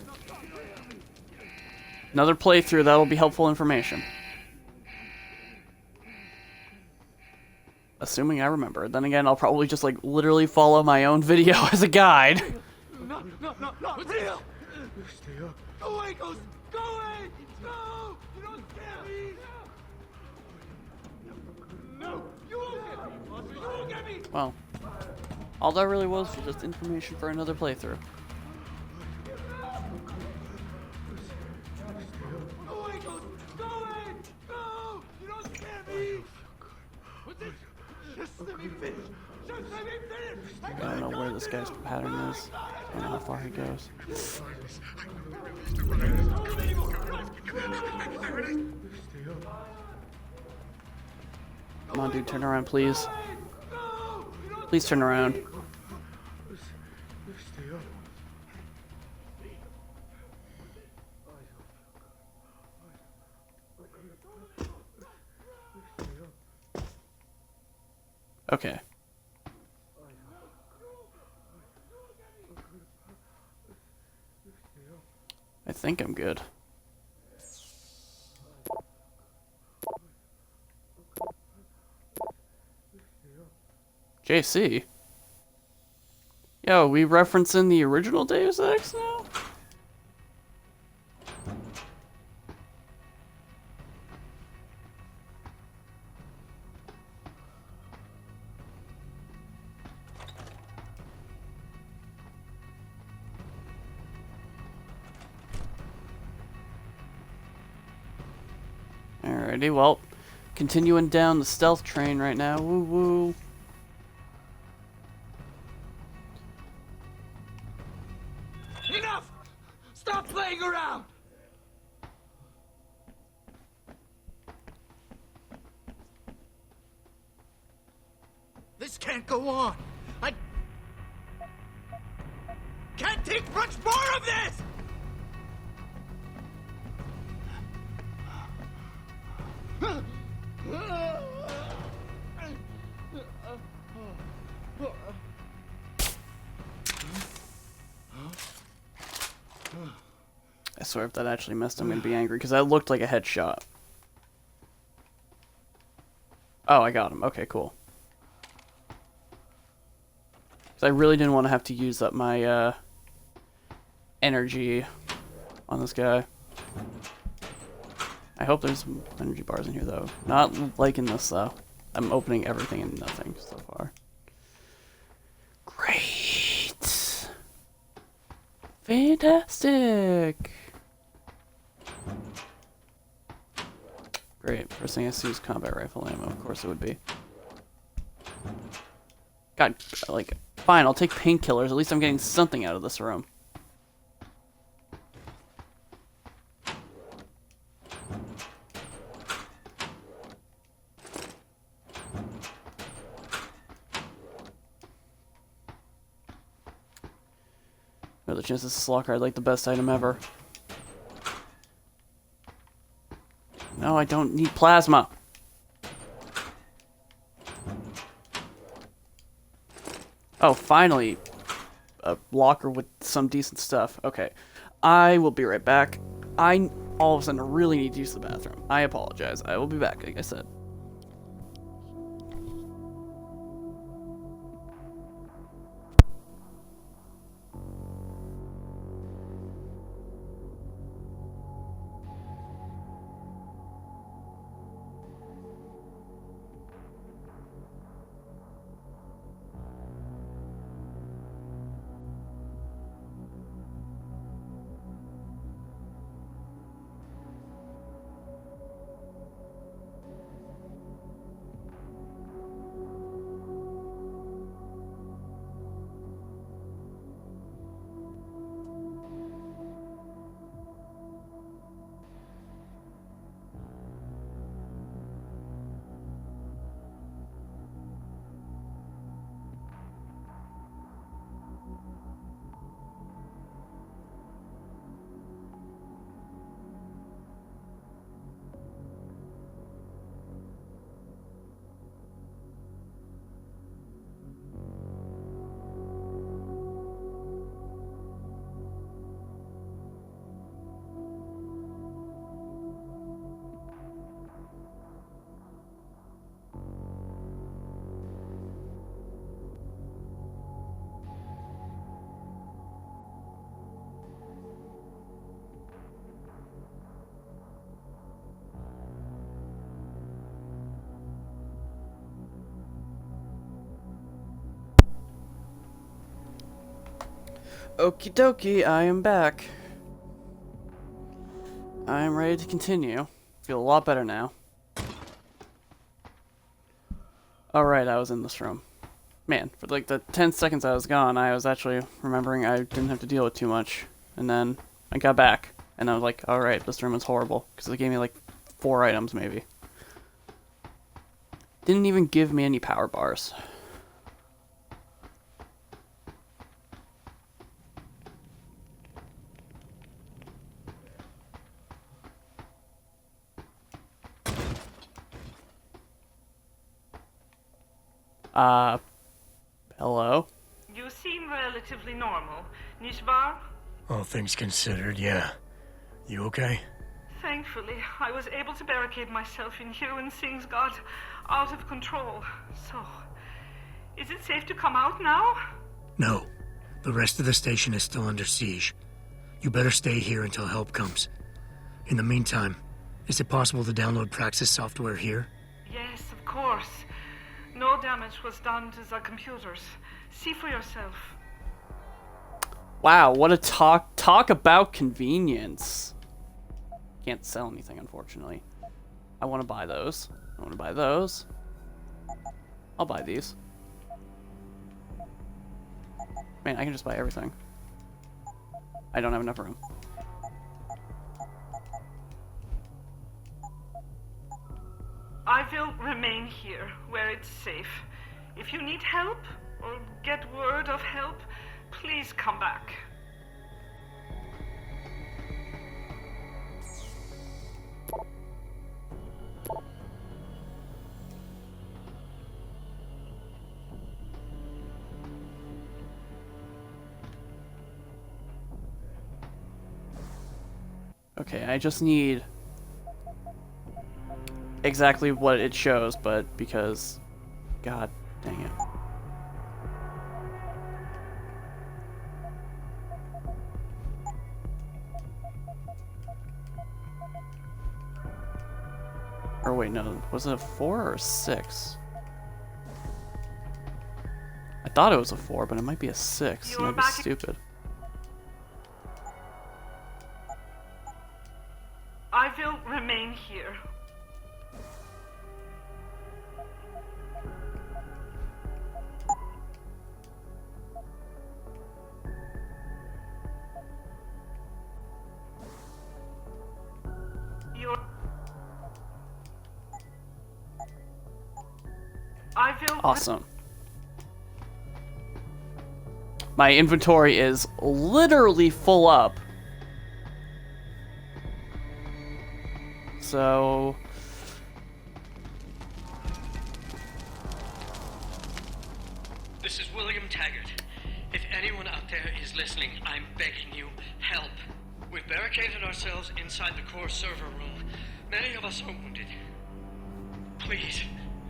Another playthrough, that'll be helpful information. Assuming I remember. Then again, I'll probably just like literally follow my own video as a guide. Not real! Stay up. Go away, Ghost! Go away! No! You don't scare me! No! You won't get me! You won't get me! Well, all that really was just information for another playthrough. Go away, Ghost! Go away! No! You don't scare me! What's this? Just let me finish! Just let me finish! I don't know where this guy's pattern is. I don't know how far he goes. Come on, dude, turn around, please. Please turn around. Okay. I think I'm good. JC? Yo, we referencing the original Deus Ex now? Alrighty, well, continuing down the stealth train right now. Woo woo. Enough! Stop playing around! This can't go on. I can't take much more of this! I swear if that actually missed, I'm gonna be angry, because that looked like a headshot. Oh, I got him. Okay, cool. Because I really didn't want to have to use up my, energy on this guy. I hope there's some energy bars in here, though. Not liking this, though. I'm opening everything and nothing so far. Great! Fantastic! Great. First thing I see is combat rifle ammo. Of course it would be. God, like, fine, I'll take painkillers. At least I'm getting something out of this room. No, the chances this locker I'd like the best item ever. No, I don't need plasma. Oh, finally. A locker with some decent stuff. Okay. I will be right back. I all of a sudden really need to use the bathroom. I apologize. I will be back, like I said. Okie dokie, I am back. I am ready to continue. Feel a lot better now. Alright, I was in this room. Man, for like the 10 seconds I was gone, I was actually remembering I didn't have to deal with too much. And then I got back, and I was like, alright, this room is horrible. Because it gave me like 4 items, maybe. Didn't even give me any power bars. Hello? You seem relatively normal, nicht wahr? All things considered, yeah. You okay? Thankfully, I was able to barricade myself in here when things got out of control. So, is it safe to come out now? No. The rest of the station is still under siege. You better stay here until help comes. In the meantime, is it possible to download Praxis software here? Yes, of course. No damage was done to the computers. See for yourself. Wow, what a talk about convenience. Can't sell anything, unfortunately. I want to buy those. I want to buy those. I'll buy these. Man, I can just buy everything. I don't have enough room. I will remain here, where it's safe. If you need help, or get word of help, please come back. Okay, I just need exactly what it shows, but because... God dang it. Or wait, no, was it a 4 or a 6? I thought it was a 4, but it might be a 6. That'd be stupid. I will remain here. Awesome. My inventory is literally full up. So... This is William Taggart. If anyone out there is listening, I'm begging you, help. We've barricaded ourselves inside the core server room. Many of us are wounded. Please,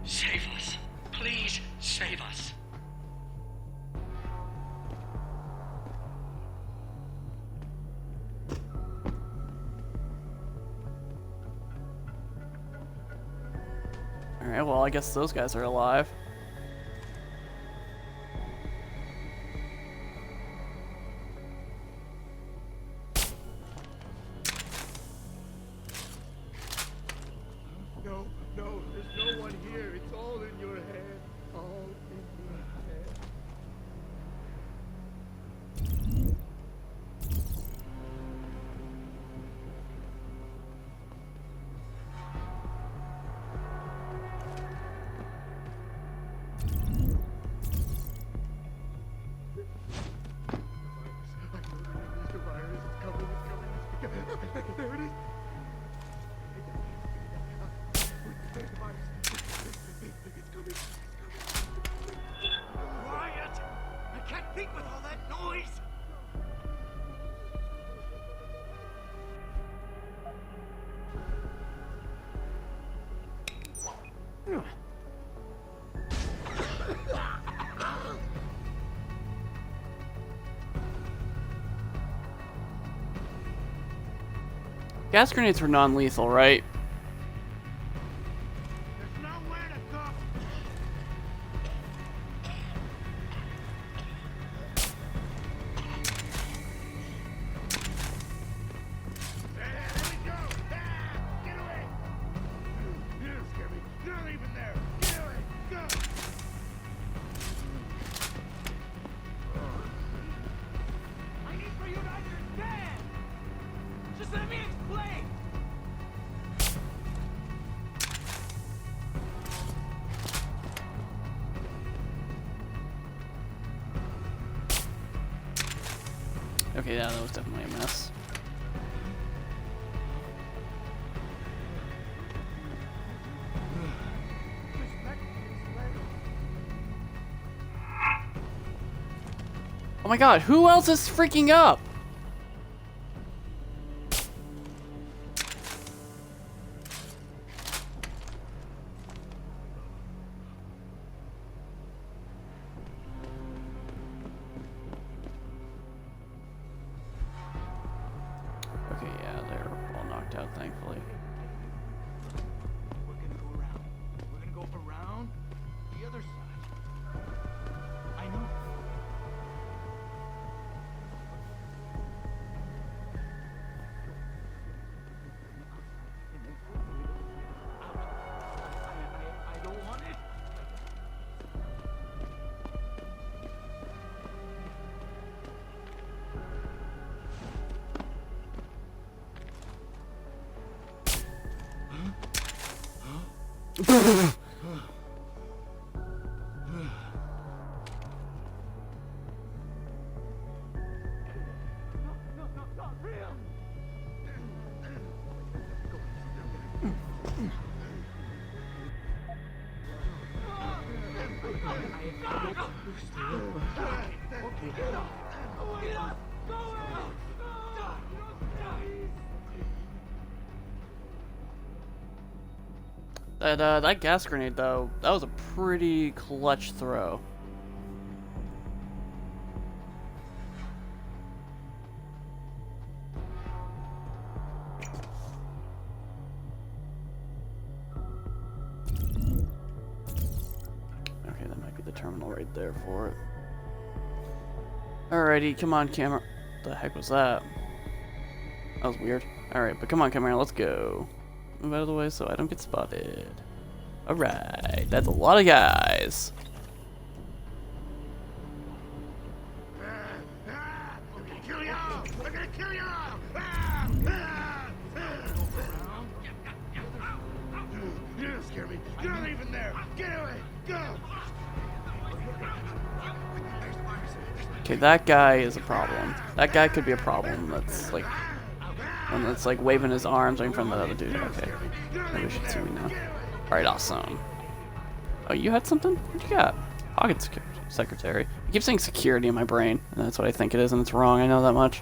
save us. Please, save us. Alright, well, I guess those guys are alive. No, there's no one here. It's all in your head. All in your head. The virus is coming. There it is. Quiet! I can't think with all that noise! Gas grenades were non-lethal, right? There's nowhere to go! There we go! Get away! You don't scare me. You're not even there. Get away! Go! I need for you to understand! Just let me explain! Okay, yeah, that was definitely a mess. Oh my god, who else is freaking up? Okay, yeah, they're all knocked out, thankfully. We're gonna go around. We're gonna go around the other side. I know. I don't want it. Not real. That gas grenade though, that was a pretty clutch throw. Okay, that might be the terminal right there for it. Alrighty, come on, camera. What the heck was that? That was weird. Alright, but come on, camera, let's go. Move out of the way so I don't get spotted. Alright, that's a lot of guys. I'm gonna kill you all! I'm gonna kill you all! You don't scare me. You're not even there. Get away. Go. Okay, that guy is a problem. That guy could be a problem. That's like, one that's like waving his arms right in front of that other dude. Okay, maybe we should see me now. All right, awesome. Oh, you had something? What you got? Pocket secretary. I keep saying security in my brain, and that's what I think it is, and it's wrong. I know that much.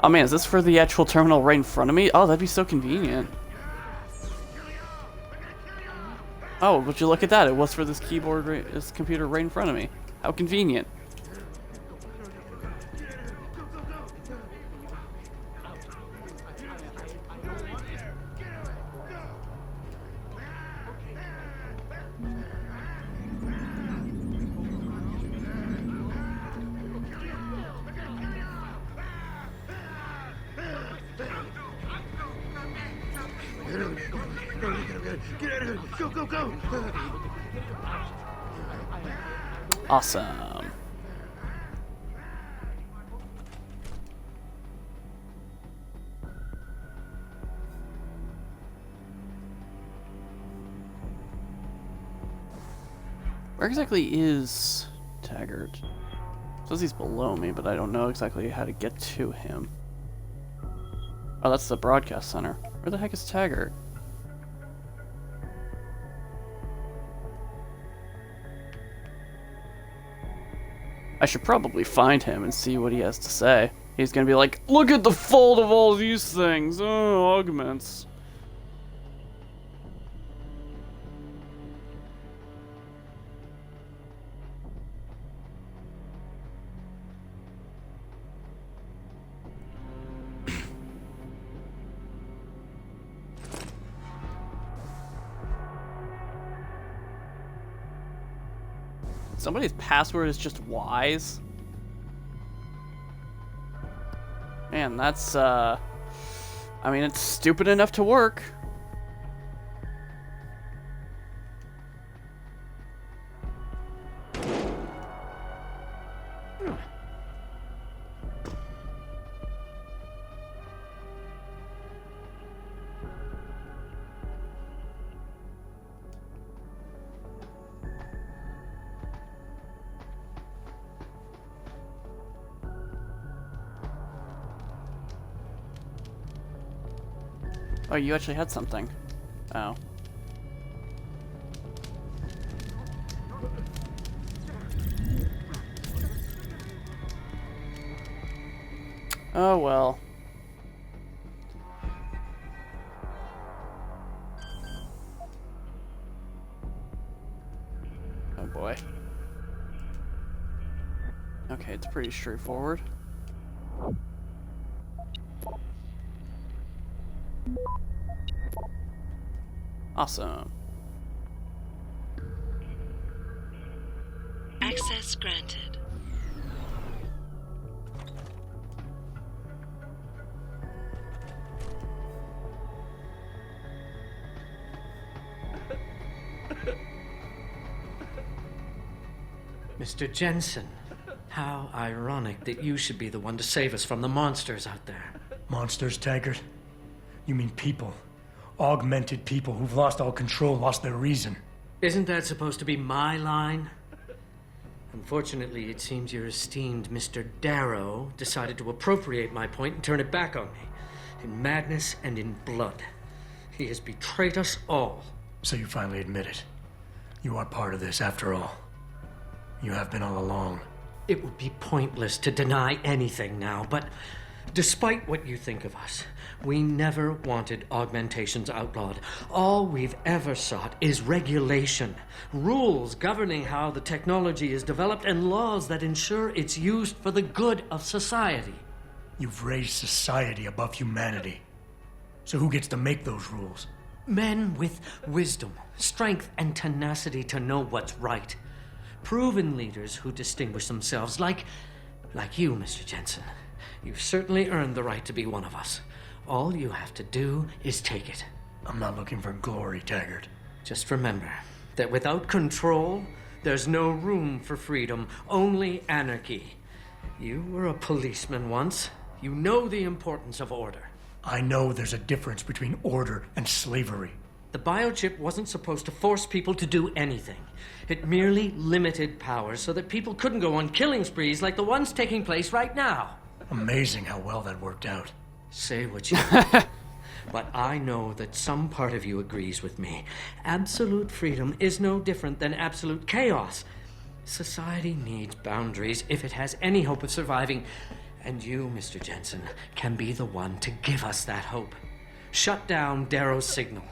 Oh man, is this for the actual terminal right in front of me? Oh, that'd be so convenient. Oh, would you look at that? It was for this keyboard, this computer right in front of me. How convenient. Go, go, go! Awesome. Where exactly is Taggart? It says he's below me, but I don't know exactly how to get to him. Oh, that's the broadcast center. Where the heck is Taggart? I should probably find him and see what he has to say. He's gonna be like, look at the fault of all these things! Oh, augments. Somebody's password is just wise. Man, that's, I mean, it's stupid enough to work. Oh, you actually had something. Oh. Oh well. Oh boy. Okay, it's pretty straightforward. Awesome. Access granted. Mr. Jensen, how ironic that you should be the one to save us from the monsters out there. Monsters, Taggart? You mean people. Augmented people who've lost all control, lost their reason. Isn't that supposed to be my line? Unfortunately, it seems your esteemed Mr. Darrow decided to appropriate my point and turn it back on me. In madness and in blood. He has betrayed us all. So you finally admit it. You are part of this, after all. You have been all along. It would be pointless to deny anything now, but Despite what you think of us, we never wanted augmentations outlawed. All we've ever sought is regulation, rules governing how the technology is developed, and laws that ensure it's used for the good of society. You've raised society above humanity. So who gets to make those rules? Men with wisdom, strength, and tenacity to know what's right. Proven leaders who distinguish themselves like you, Mr. Jensen. You've certainly earned the right to be one of us. All you have to do is take it. I'm not looking for glory, Taggart. Just remember that without control, there's no room for freedom, only anarchy. You were a policeman once. You know the importance of order. I know there's a difference between order and slavery. The biochip wasn't supposed to force people to do anything. It merely limited powers so that people couldn't go on killing sprees like the ones taking place right now. Amazing how well that worked out. Say what you but I know that some part of you agrees with me. Absolute freedom is no different than absolute chaos. Society needs boundaries if it has any hope of surviving. And you, Mr. Jensen, can be the one to give us that hope. Shut down Darrow's signal.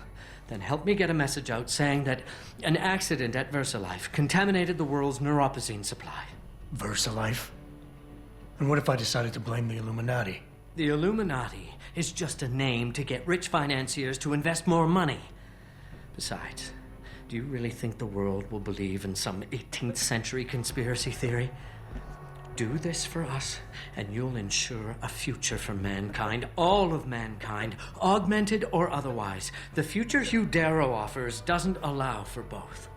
Then help me get a message out saying that an accident at VersaLife contaminated the world's neuropozyne supply. VersaLife? And what if I decided to blame the Illuminati? The Illuminati is just a name to get rich financiers to invest more money. Besides, do you really think the world will believe in some 18th century conspiracy theory? Do this for us, and you'll ensure a future for mankind, all of mankind, augmented or otherwise. The future Hugh Darrow offers doesn't allow for both.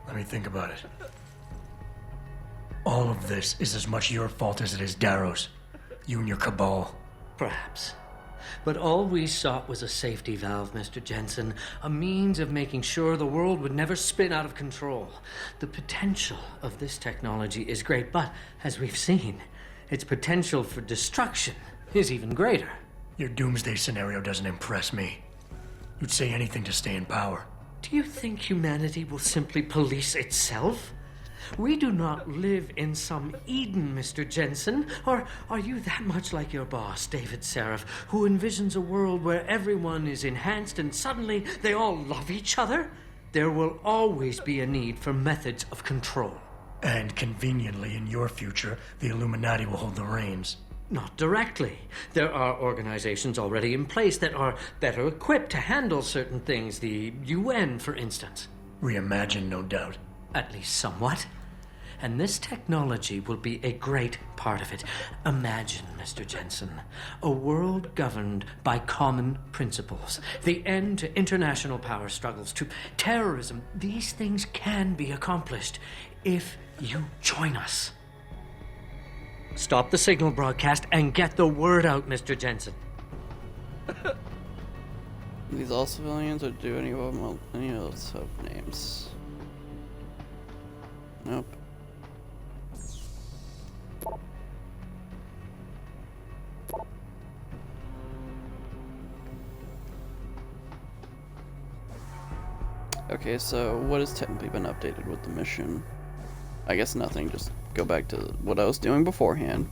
Let me think about it. All of this is as much your fault as it is Darrow's. You and your cabal. Perhaps. But all we sought was a safety valve, Mr. Jensen, a means of making sure the world would never spin out of control. The potential of this technology is great, but, as we've seen, its potential for destruction is even greater. Your doomsday scenario doesn't impress me. You'd say anything to stay in power. Do you think humanity will simply police itself? We do not live in some Eden, Mr. Jensen. Or are you that much like your boss, David Seraph, who envisions a world where everyone is enhanced and suddenly they all love each other? There will always be a need for methods of control. And conveniently, in your future, the Illuminati will hold the reins. Not directly. There are organizations already in place that are better equipped to handle certain things, the UN, for instance. Reimagined, no doubt. At least somewhat. And this technology will be a great part of it. Imagine, Mr. Jensen, a world governed by common principles. The end to international power struggles, to terrorism. These things can be accomplished if you join us. Stop the signal broadcast and get the word out, Mr. Jensen. These all civilians, or do any of those have names? Nope. Okay, so what has technically been updated with the mission? I guess nothing, just go back to what I was doing beforehand.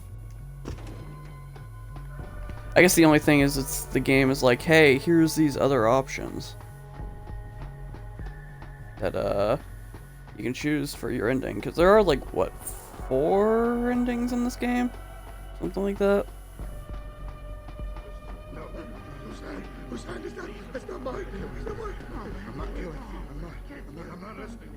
I guess the only thing is the game is like, hey, here's these other options that you can choose for your ending, because there are like what, 4 endings in this game, something like that. No, whose hand is that? That's not mine. It's not mine. I'm not killing. I'm not listening.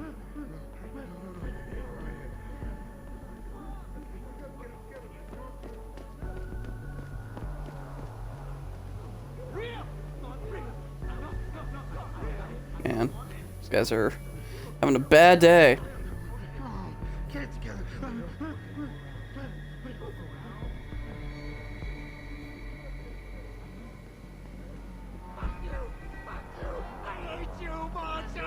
Man, these guys are having a bad day. Get it together. I hate you, monster!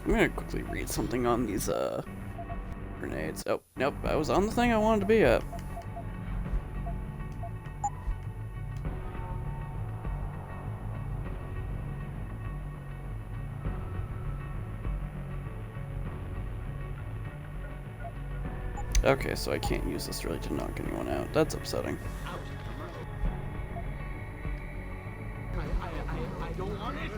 I'm gonna quickly read something on these grenades. Oh, nope, I was on the thing I wanted to be at. Okay, so I can't use this really to knock anyone out. That's upsetting. I don't want it.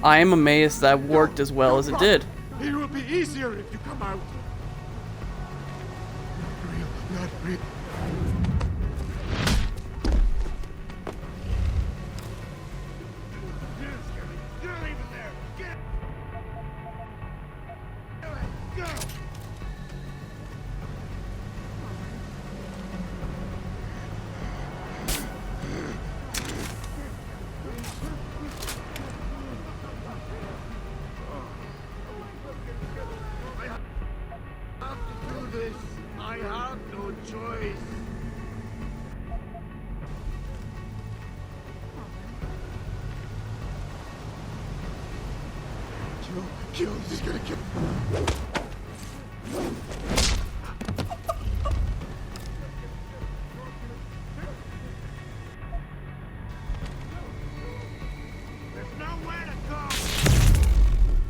I am amazed that worked as well as it did. It will be easier if you come out. Not real. Get out even there. Get. Go. I have no choice. Kill, this is gonna kill. There's nowhere to go.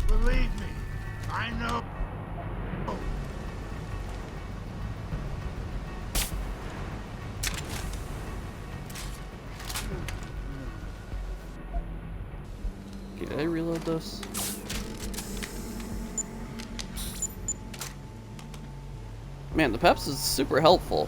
Believe me, I know. Okay, did I reload this? Man, the Peps is super helpful.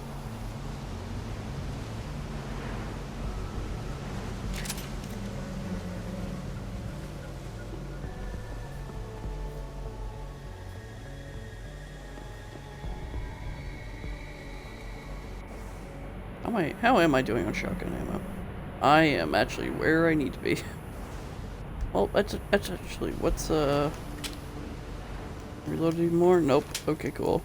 How am I doing on shotgun ammo? I am actually where I need to be. Well, that's actually, what's, reloaded even more? Nope. Okay, cool.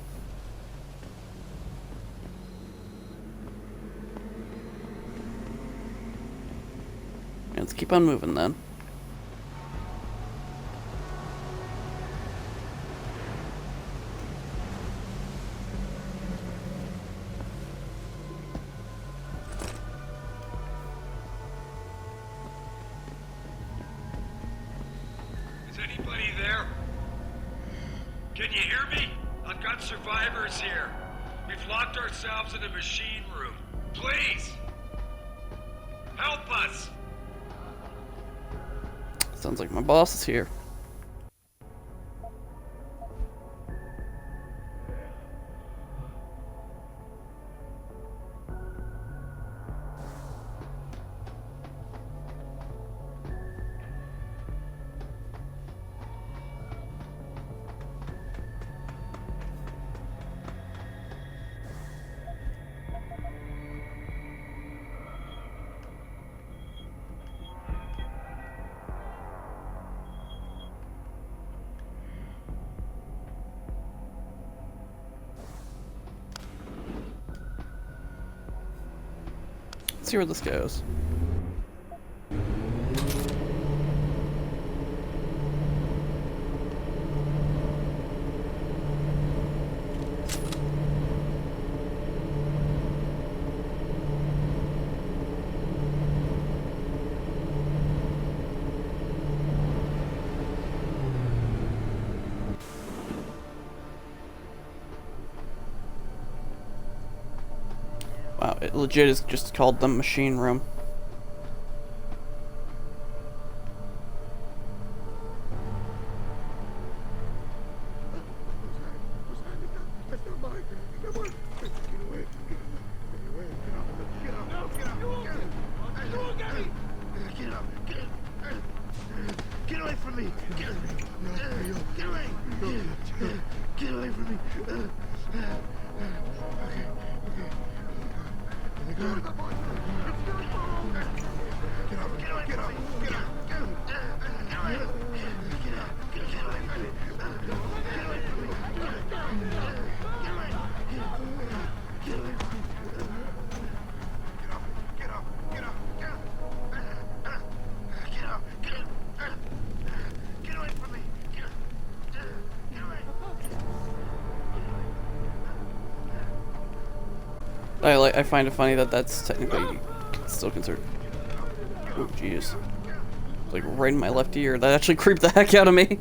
Let's keep on moving then. Is anybody there? Can you hear me? I've got survivors here. We've locked ourselves in a machine room. Please! Help us! Sounds like my boss is here. Let's see where this goes. Wow, it legit is just called the machine room. Get away from me! Get away! Get away from me! I find it funny that that's technically still considered. Oh jeez, like right in my left ear. That actually creeped the heck out of me.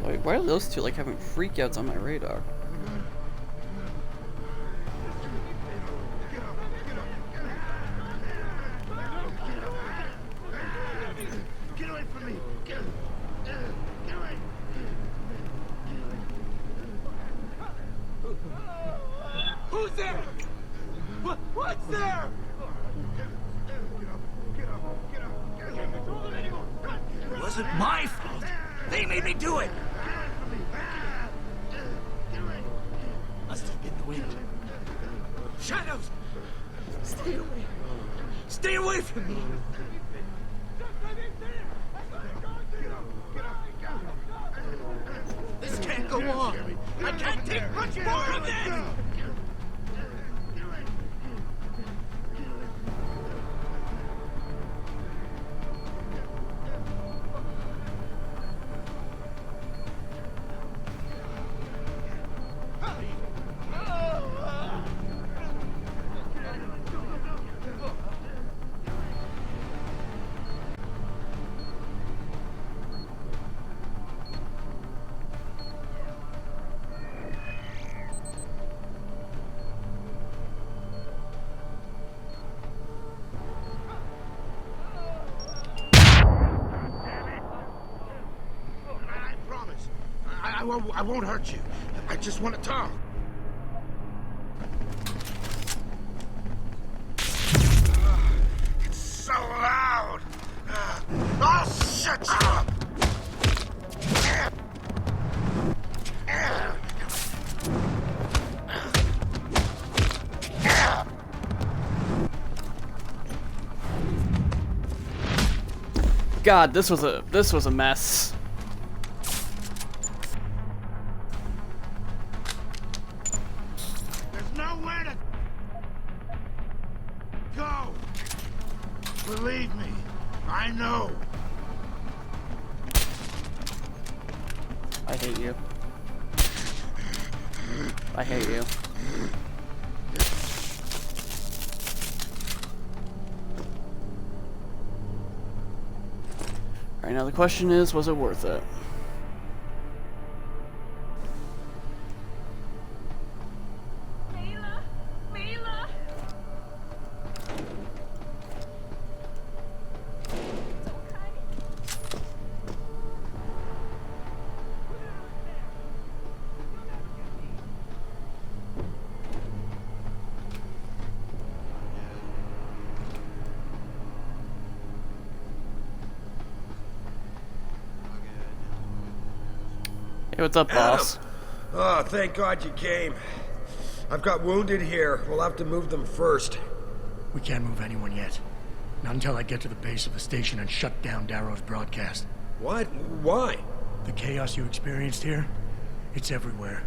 Wait, why are those two like having freakouts on my radar? Get away from me! Get away! Who's there? What's there? It wasn't my fault. They made me do it. Must have been the wind. Shadows! Stay away. Stay away from me. This can't go on. I can't take much more of this. I won't hurt you. I just want to talk. It's so loud. I'll shut you up. God, this was a mess. There's nowhere to go. Believe me, I know. I hate you. I hate you. Alright, now the question is, was it worth it? Hey, what's up, boss? Oh, thank God you came. I've got wounded here. We'll have to move them first. We can't move anyone yet. Not until I get to the base of the station and shut down Darrow's broadcast. What? Why? The chaos you experienced here, it's everywhere.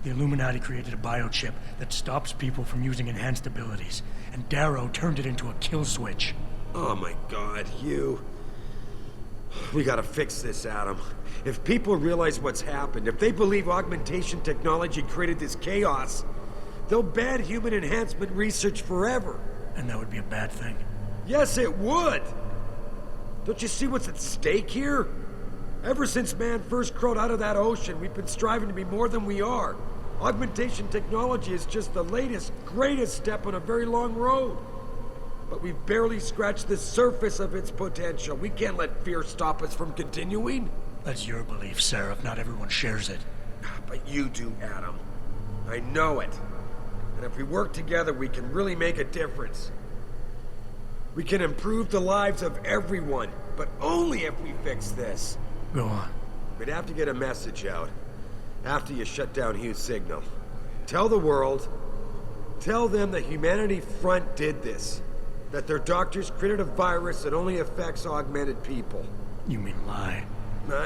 The Illuminati created a biochip that stops people from using enhanced abilities, and Darrow turned it into a kill switch. Oh my God, you... We gotta fix this, Adam. If people realize what's happened, if they believe augmentation technology created this chaos, they'll ban human enhancement research forever. And that would be a bad thing. Yes, it would! Don't you see what's at stake here? Ever since man first crawled out of that ocean, we've been striving to be more than we are. Augmentation technology is just the latest, greatest step on a very long road. But we've barely scratched the surface of its potential. We can't let fear stop us from continuing. That's your belief, Seraph. Not everyone shares it. But you do, Adam. I know it. And if we work together, we can really make a difference. We can improve the lives of everyone, but only if we fix this. Go on. We'd have to get a message out after you shut down Hugh's signal. Tell the world, tell them the Humanity Front did this. That their doctors created a virus that only affects augmented people. You mean lie?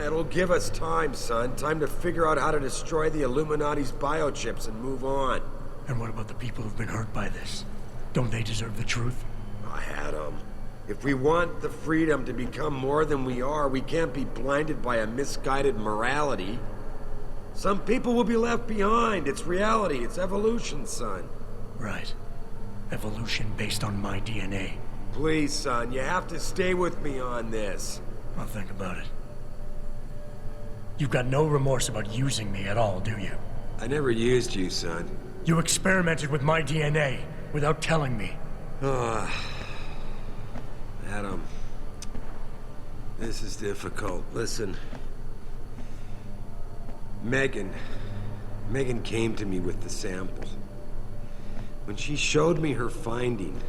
It'll give us time, son. Time to figure out how to destroy the Illuminati's biochips and move on. And what about the people who've been hurt by this? Don't they deserve the truth? Adam, if we want the freedom to become more than we are, we can't be blinded by a misguided morality. Some people will be left behind. It's reality. It's evolution, son. Right. Evolution based on my DNA. Please, son, you have to stay with me on this. I'll think about it. You've got no remorse about using me at all, do you? I never used you, son. You experimented with my DNA without telling me. Adam, this is difficult. Listen. Megan came to me with the sample. When she showed me her finding,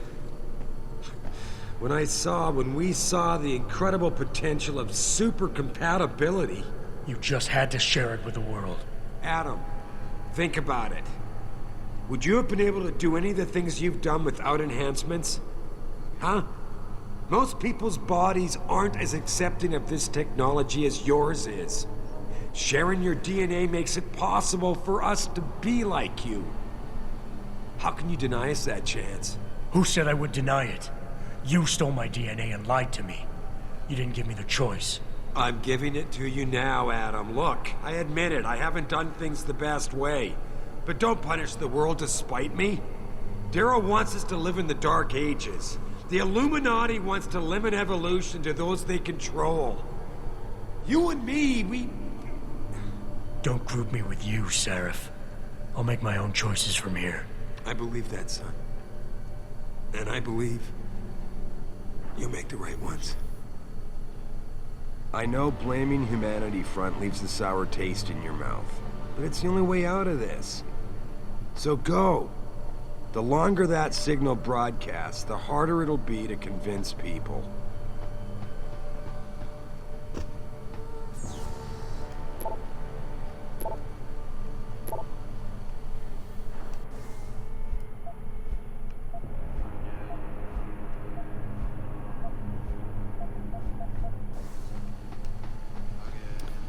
when we saw the incredible potential of super compatibility... You just had to share it with the world. Adam, think about it. Would you have been able to do any of the things you've done without enhancements? Huh? Most people's bodies aren't as accepting of this technology as yours is. Sharing your DNA makes it possible for us to be like you. How can you deny us that chance? Who said I would deny it? You stole my DNA and lied to me. You didn't give me the choice. I'm giving it to you now, Adam. Look, I admit it. I haven't done things the best way. But don't punish the world to spite me. Daryl wants us to live in the Dark Ages. The Illuminati wants to limit evolution to those they control. You and me, we... Don't group me with you, Seraph. I'll make my own choices from here. I believe that, son. And I believe you'll make the right ones. I know blaming humanity front leaves a sour taste in your mouth, but it's the only way out of this. So go. The longer that signal broadcasts, the harder it'll be to convince people.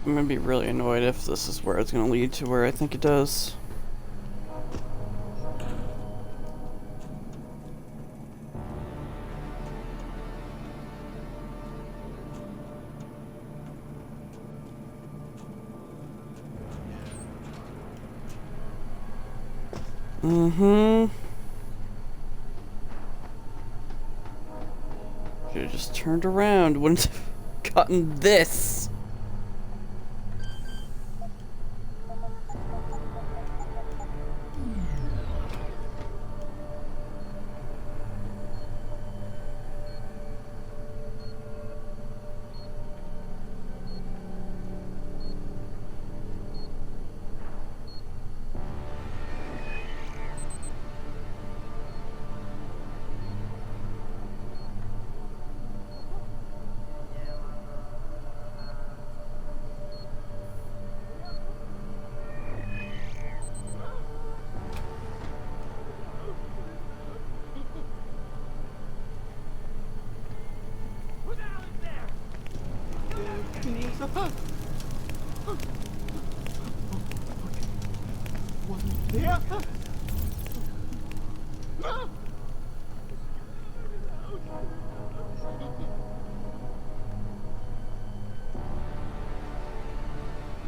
I'm gonna be really annoyed if this is where it's gonna lead to where I think it does. Should've just turned around, wouldn't have gotten this.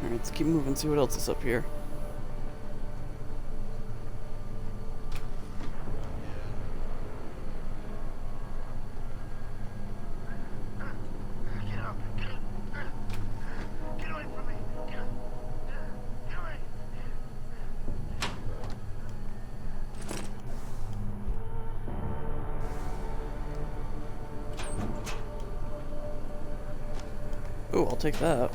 Alright, let's keep moving, see what else is up here. Ooh, I'll take that.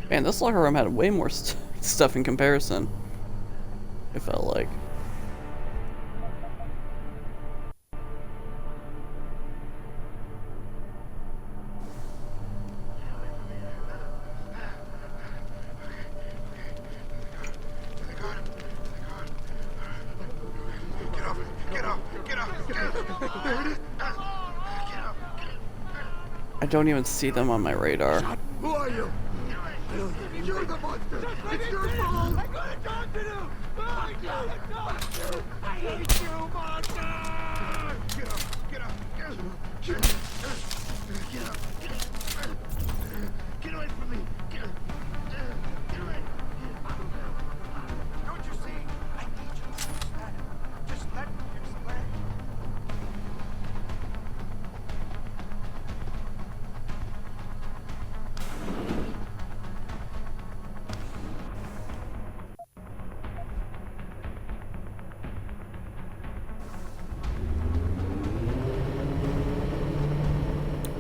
Man, this locker room had way more stuff in comparison. It felt like. I don't even see them on my radar. Who are you? You're the monster! It's your fault! I could've talked to you! I could've talked to you! I hate you, monster! Get up! Get up! Get up! Get up! Get up! Get away from me! Get up! Get away! Don't you see? I need you to understand. Just let me explain.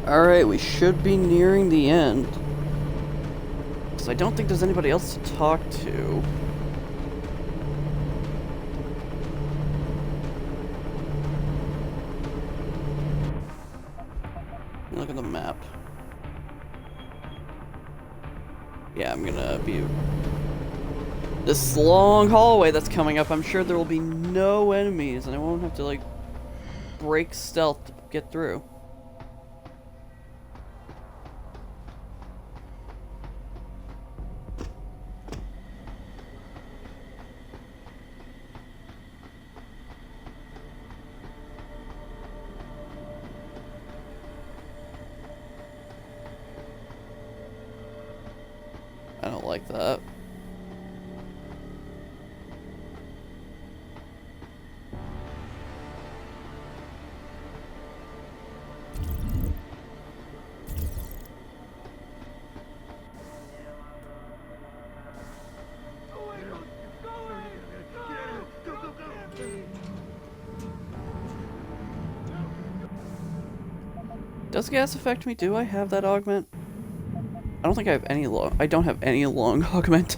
Alright, we should be nearing the end. Because I don't think there's anybody else to talk to. Look at the map. Yeah, I'm gonna be... This long hallway that's coming up, I'm sure there will be no enemies, and I won't have to, like, break stealth to get through. I don't like that. Does gas affect me? Do I have that augment? I don't think I have any long. I don't have any long augment.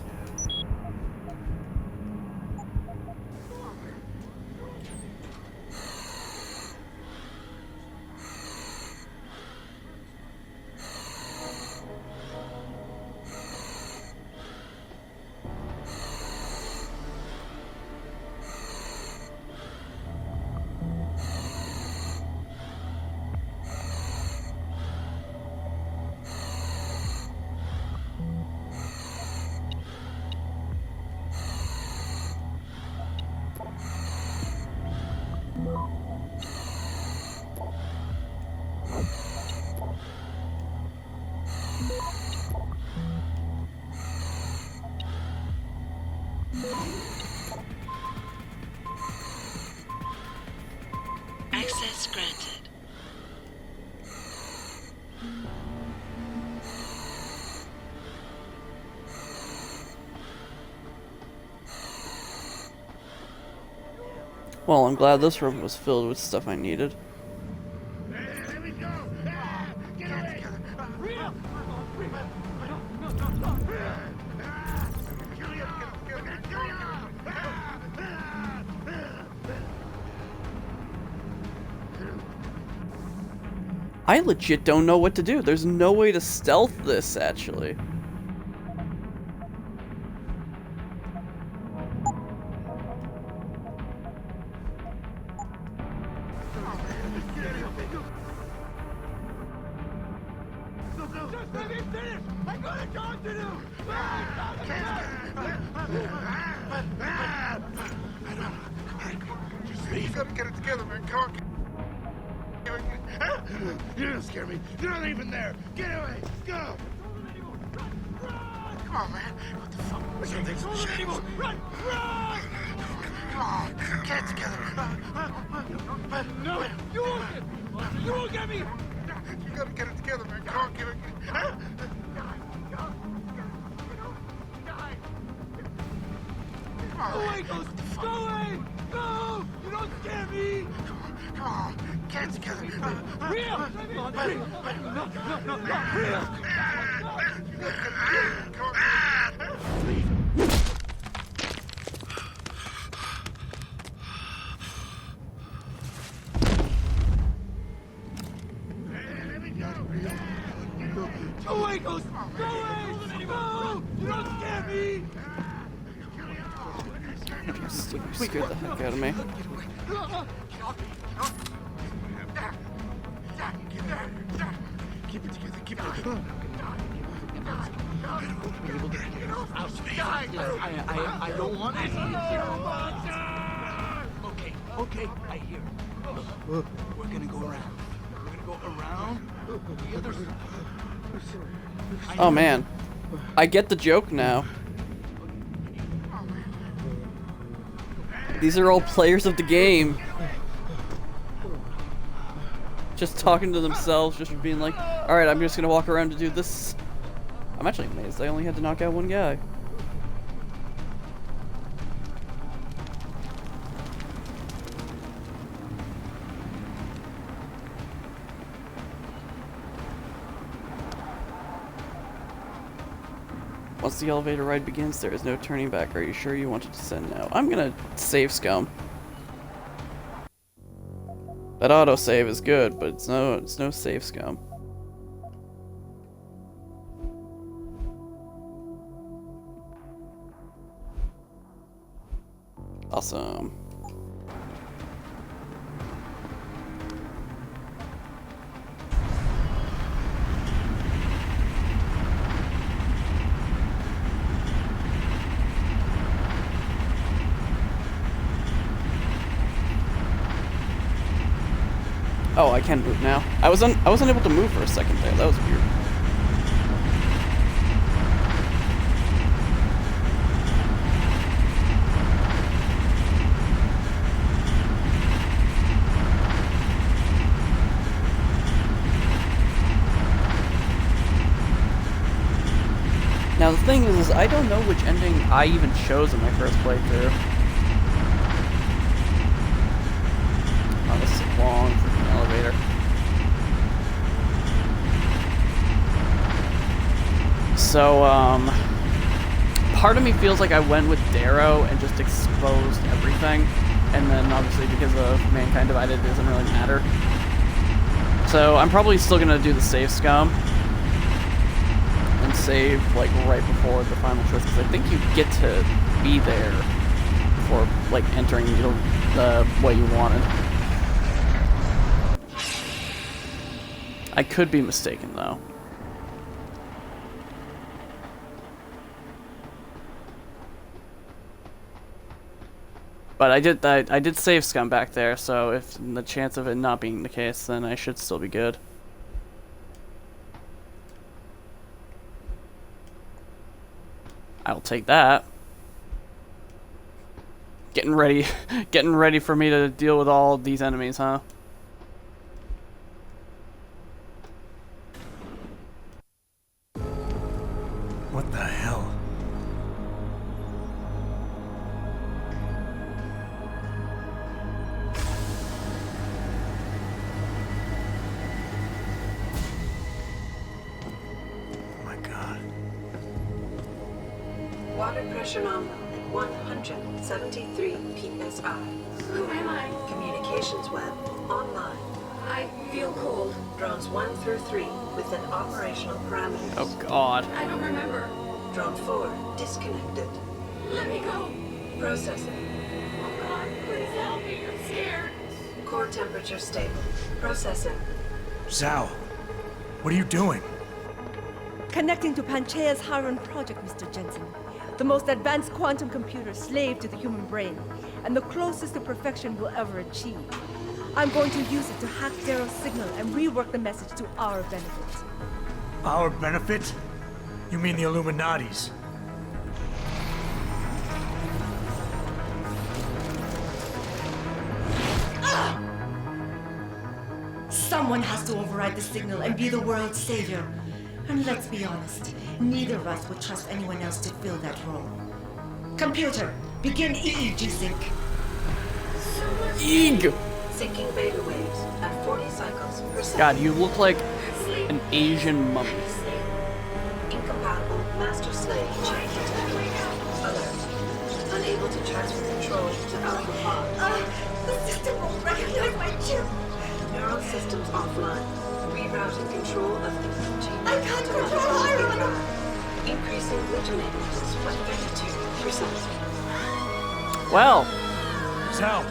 Access granted. Well, I'm glad this room was filled with stuff I needed. I legit don't know what to do. There's no way to stealth this, actually. Just let me finish! I gotta talk to you! You gotta get it together, man. Come on. You don't scare me. You're not even there. Get away. Go. Come on, man. What the fuck? Something's in the shadows. Run! Run! Come on. Get it together. No, you won't get me. You won't get me. You gotta get it together, man. Come on, give it. Go away, Ghost. Go away. Go. You don't scare me. Come on. Get it together. Real. No. Real. Come on. Leave. Go away, Ghost! Go away! Go! You don't scare me! You scared the heck out of me. Keep it together, keep it together. be able to get outside. I don't want to. Okay, I hear. Look, we're gonna go around. We're gonna go around the other side. Oh man, I get the joke now. These are all players of the game. Just talking to themselves, just being like, alright, I'm just gonna walk around to do this. I'm actually amazed I only had to knock out one guy. Once the elevator ride begins, there is no turning back. Are you sure you want to descend now? I'm gonna save scum. That autosave is good, but it's no save scum. Awesome. Oh, I can move now. I wasn't able to move for a second there. That was weird. Now the thing is I don't know which ending I even chose in my first playthrough. Oh, this is a long freaking elevator. So, part of me feels like I went with Darrow and just exposed everything, and then obviously because of Mankind Divided, it doesn't really matter. So I'm probably still gonna do the save scum and save like right before the final choice, because I think you get to be there before like entering the what you wanted. I could be mistaken though. But I did save scum back there, so if the chance of it not being the case, then I should still be good. I'll take that. Getting ready for me to deal with all these enemies, huh? What the hell? Oh my God. Water pressure nominal at 173 psi. Who am I? Communications web online. I feel cold. Drones 1 through 3 within operational parameters. Oh God. I don't remember. Drone 4 disconnected. Let me go. Processing. Oh God, please help me. I'm scared. Core temperature stable. Processing. Zhao, what are you doing? Connecting to Panchaea's Haron project, Mr. Jensen. The most advanced quantum computer slave to the human brain, and the closest to perfection we'll ever achieve. I'm going to use it to hack Darrow's signal and rework the message to our benefit. Our benefit? You mean the Illuminati's? Someone has to override the signal and be the world's savior. And let's be honest, neither of us would trust anyone else to fill that role. Computer, begin EEG sync. Eeg! Syncing beta waves at 40 cycles per second. God, you look like an Asian mummy. Incompatible master slave chain detected. Alert. Unable to transfer control to Alpha 5. The system won't recognize my chip. Neural systems offline. Rerouting control of the EEG. I can't control Iron! Increasing glutamate by 32%. Well. Zhao,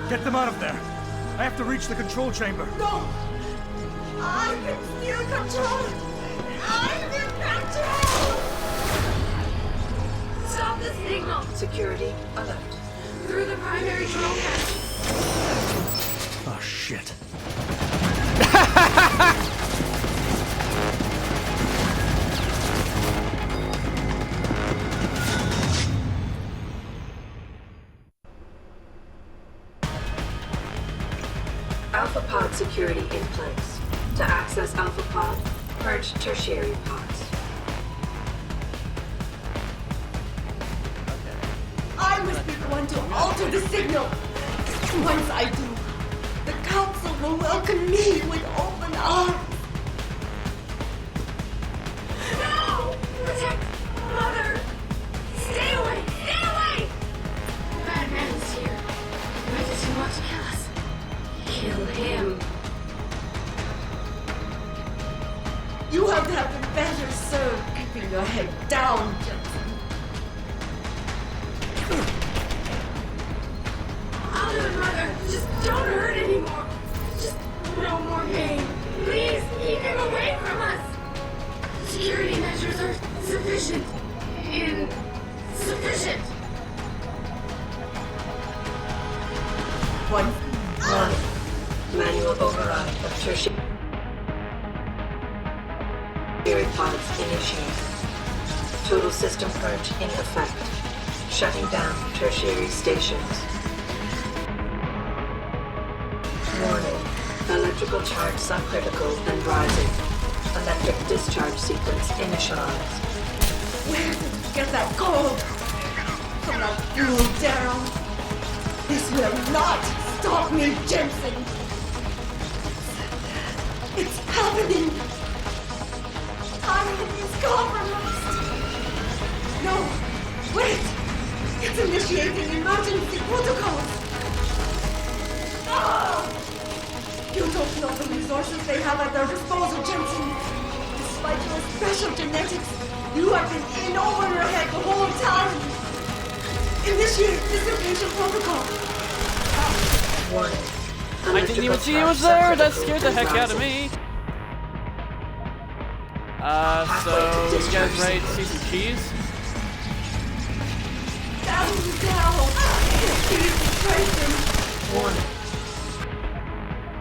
get them out of there. I have to reach the control chamber. No! I can still control! I'm in control! signal. Security alert. Through the primary control panel. Oh, shit. Alpha pod security in place. To access Alpha pod, purge tertiary pods. I must be the one to alter the signal. Once I do, the council will welcome me with open arms. No! Protect Mother! Stay away! Stay away! The bad man is here. Why does he want to kill us? Kill him. You have been better served keeping your head down, Jensen. I'll do it, Mother. Just don't hurt anymore. Just no more pain. Please keep him away from us. Security measures are sufficient. Insufficient. One. Manual override of tertiary pods initiated. Total system purge in effect. Shutting down tertiary stations. Warning. Electrical charge subcritical and rising. Electric discharge sequence initialized. Where did you get that gold? From that fool, Daryl. This will not stop me, Jensen. It's happening. I'm in his compromised. No, wait. It's initiating emergency protocols. Ah! You don't know the resources they have at their disposal, Jensen. Despite your special genetics, you have been in over your head the whole time. Initiate dissipation protocol. Warning. I didn't even see it was there. That scared the heck out of me. So you guys ready to see some cheese? Warning.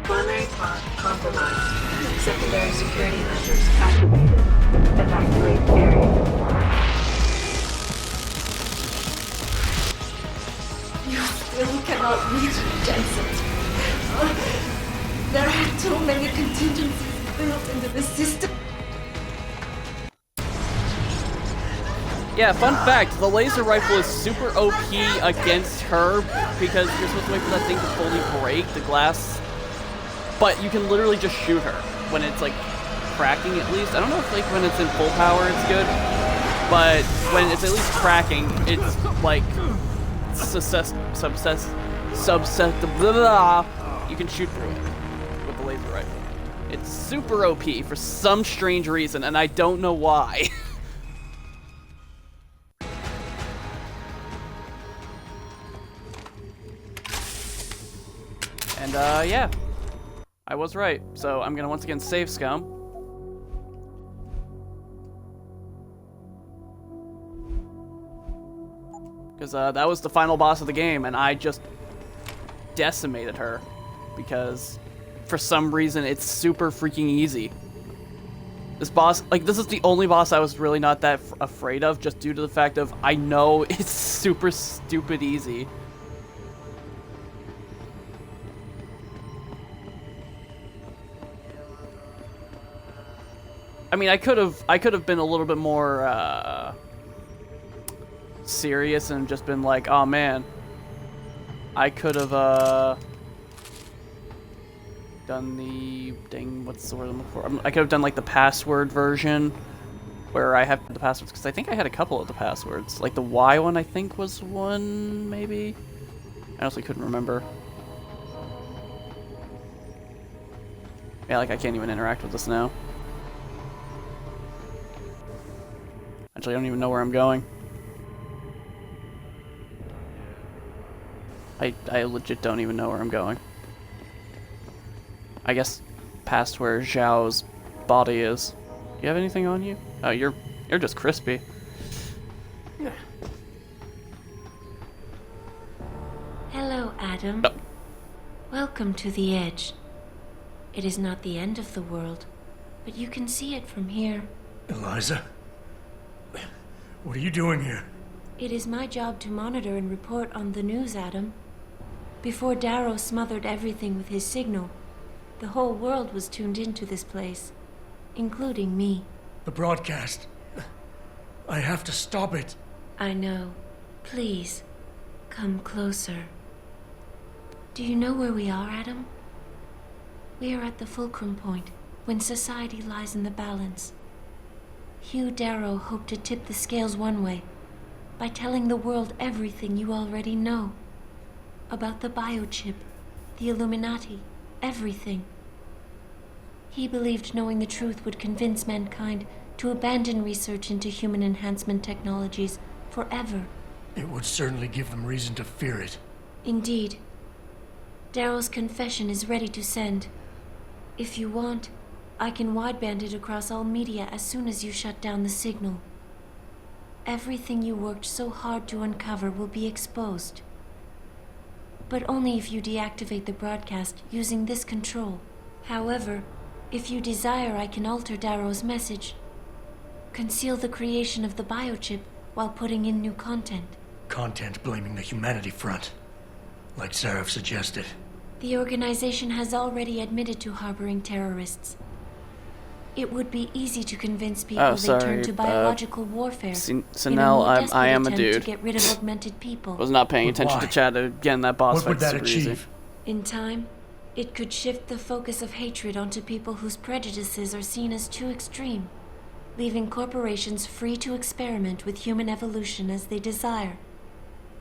Primary pod compromised. Secondary security measures activated. Evacuate area. You still cannot reach me, Jensen. There are too many contingencies built into the system. Yeah, fun fact, the laser rifle is super OP against her because you're supposed to wait for that thing to fully break the glass. But you can literally just shoot her when it's like cracking at least. I don't know if like when it's in full power it's good, but when it's at least cracking, it's like you can shoot through it with the laser rifle. It's super OP for some strange reason, and I don't know why. And yeah, I was right. So I'm gonna once again save Scum. Because that was the final boss of the game, and I just decimated her. Because for some reason it's super freaking easy. This boss, like, this is the only boss I was really not that afraid of, just due to the fact of I know it's super stupid easy. I mean, I could have been a little bit more serious and just been like, oh man, I could have done the what's the word I'm looking for? I could have done like the password version where I have the passwords, because I think I had a couple of the passwords. Like the Y one I think was one, maybe. I honestly couldn't remember. Yeah, like I can't even interact with this now. Actually, I don't even know where I'm going. I legit don't even know where I'm going. I guess past where Zhao's body is. You have anything on you? Oh, you're just crispy. Adam. Welcome to the Edge. It is not the end of the world, but you can see it from here. Eliza? What are you doing here? It is my job to monitor and report on the news, Adam. Before Darrow smothered everything with his signal, the whole world was tuned into this place, including me. The broadcast. I have to stop it. I know. Please, come closer. Do you know where we are, Adam? We are at the fulcrum point, when society lies in the balance. Hugh Darrow hoped to tip the scales one way, by telling the world everything you already know. About the biochip, the Illuminati, everything. He believed knowing the truth would convince mankind to abandon research into human enhancement technologies forever. It would certainly give them reason to fear it. Indeed. Darrow's confession is ready to send. If you want, I can wideband it across all media as soon as you shut down the signal. Everything you worked so hard to uncover will be exposed. But only if you deactivate the broadcast using this control. However, if you desire, I can alter Darrow's message. Conceal the creation of the biochip while putting in new content. Content blaming the humanity front, like Sarif suggested. The organization has already admitted to harboring terrorists. It would be easy to convince people they turn to biological warfare. So now I am a dude. To get rid of augmented people. Was not paying attention to chat again. That boss fight super easy. In time, it could shift the focus of hatred onto people whose prejudices are seen as too extreme, leaving corporations free to experiment with human evolution as they desire.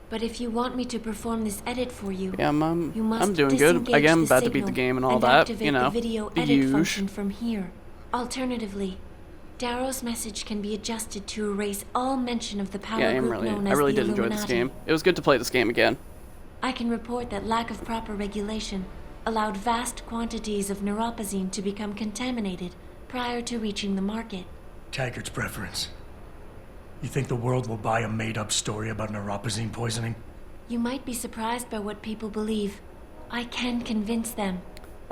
But if you want me to perform this edit for you, yeah, you must I'm doing good. Again, I'm about to beat the game and all that. You know, the video edit function from here. Alternatively, Darrow's message can be adjusted to erase all mention of the power group known as I really the did enjoy this Illuminati. game. It was good to play this game again. I can report that lack of proper regulation allowed vast quantities of neuropozyne to become contaminated prior to reaching the market. Taggart's preference. You think the world will buy a made-up story about neuropozyne poisoning? You might be surprised by what people believe. I can convince them.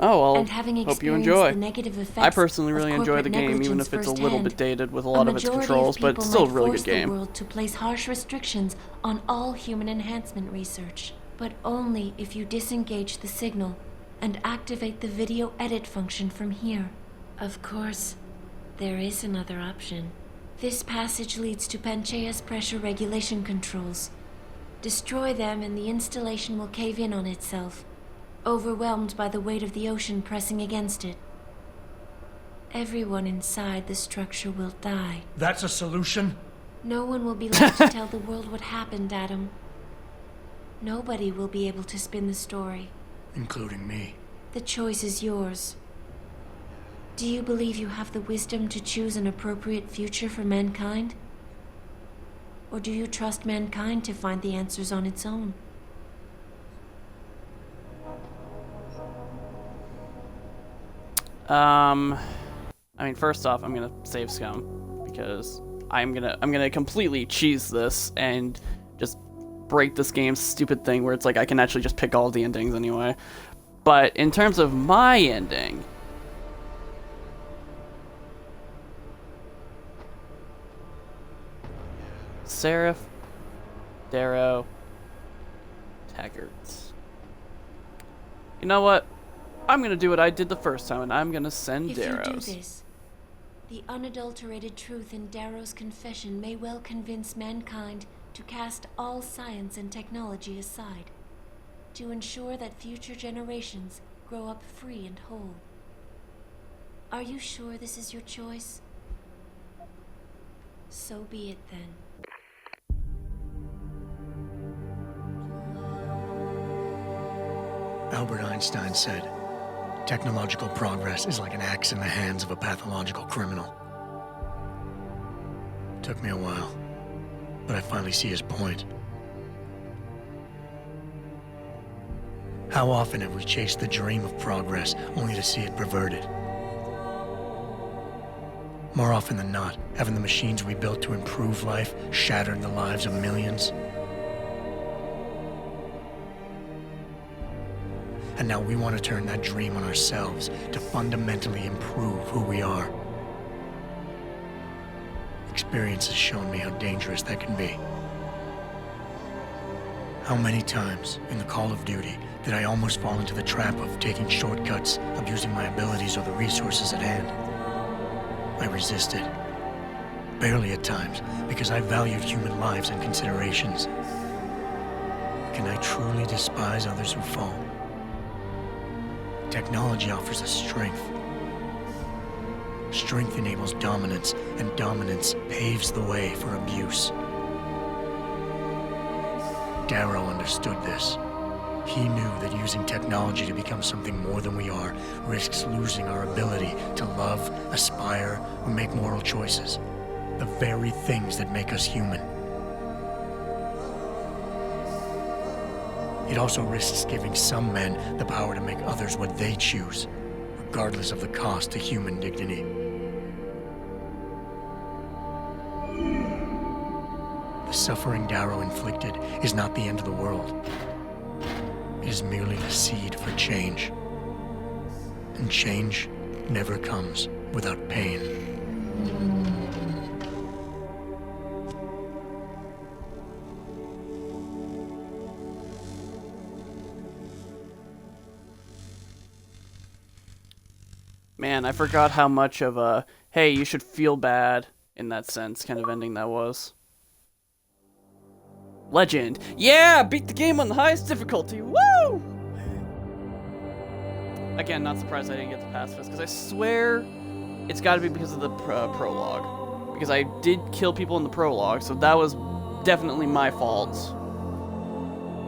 Oh, well, and having hope you enjoy. The negative effects I personally really enjoy the game, even if it's a little bit dated with a lot of its controls, but it's still a really good game. The world to place harsh restrictions on all human enhancement research, but only if you disengage the signal and activate the video edit function from here. Of course, there is another option. This passage leads to Panchaea's pressure regulation controls. Destroy them and the installation will cave in on itself, overwhelmed by the weight of the ocean pressing against it. Everyone inside the structure will die. That's a solution? No one will be left to tell the world what happened, Adam. Nobody will be able to spin the story. Including me. The choice is yours. Do you believe you have the wisdom to choose an appropriate future for mankind? Or do you trust mankind to find the answers on its own? I mean, first off, I'm gonna save Scum because I'm gonna completely cheese this and just break this game's stupid thing where it's like I can actually just pick all of the endings anyway. But in terms of my ending, Sarif, Darrow, Taggart. You know what? I'm gonna do what I did the first time, and I'm gonna send Darrow's. If you do this, the unadulterated truth in Darrow's confession may well convince mankind to cast all science and technology aside, to ensure that future generations grow up free and whole. Are you sure this is your choice? So be it then. Albert Einstein said, technological progress is like an axe in the hands of a pathological criminal. Took me a while, but I finally see his point. How often have we chased the dream of progress only to see it perverted? More often than not, haven't the machines we built to improve life shattered the lives of millions? And now we want to turn that dream on ourselves to fundamentally improve who we are. Experience has shown me how dangerous that can be. How many times in the Call of Duty did I almost fall into the trap of taking shortcuts, abusing my abilities or the resources at hand? I resisted. Barely at times, because I valued human lives and considerations. Can I truly despise others who fall? Technology offers us strength. Strength enables dominance, and dominance paves the way for abuse. Darrow understood this. He knew that using technology to become something more than we are risks losing our ability to love, aspire, or make moral choices. The very things that make us human. It also risks giving some men the power to make others what they choose, regardless of the cost to human dignity. The suffering Darrow inflicted is not the end of the world. It is merely the seed for change. And change never comes without pain. Man, I forgot how much of a, hey, you should feel bad, in that sense, kind of ending that was. Legend. Yeah! Beat the game on the highest difficulty! Woo! Again, not surprised I didn't get the pacifist, because I swear it's gotta be because of the prologue. Because I did kill people in the prologue, so that was definitely my fault.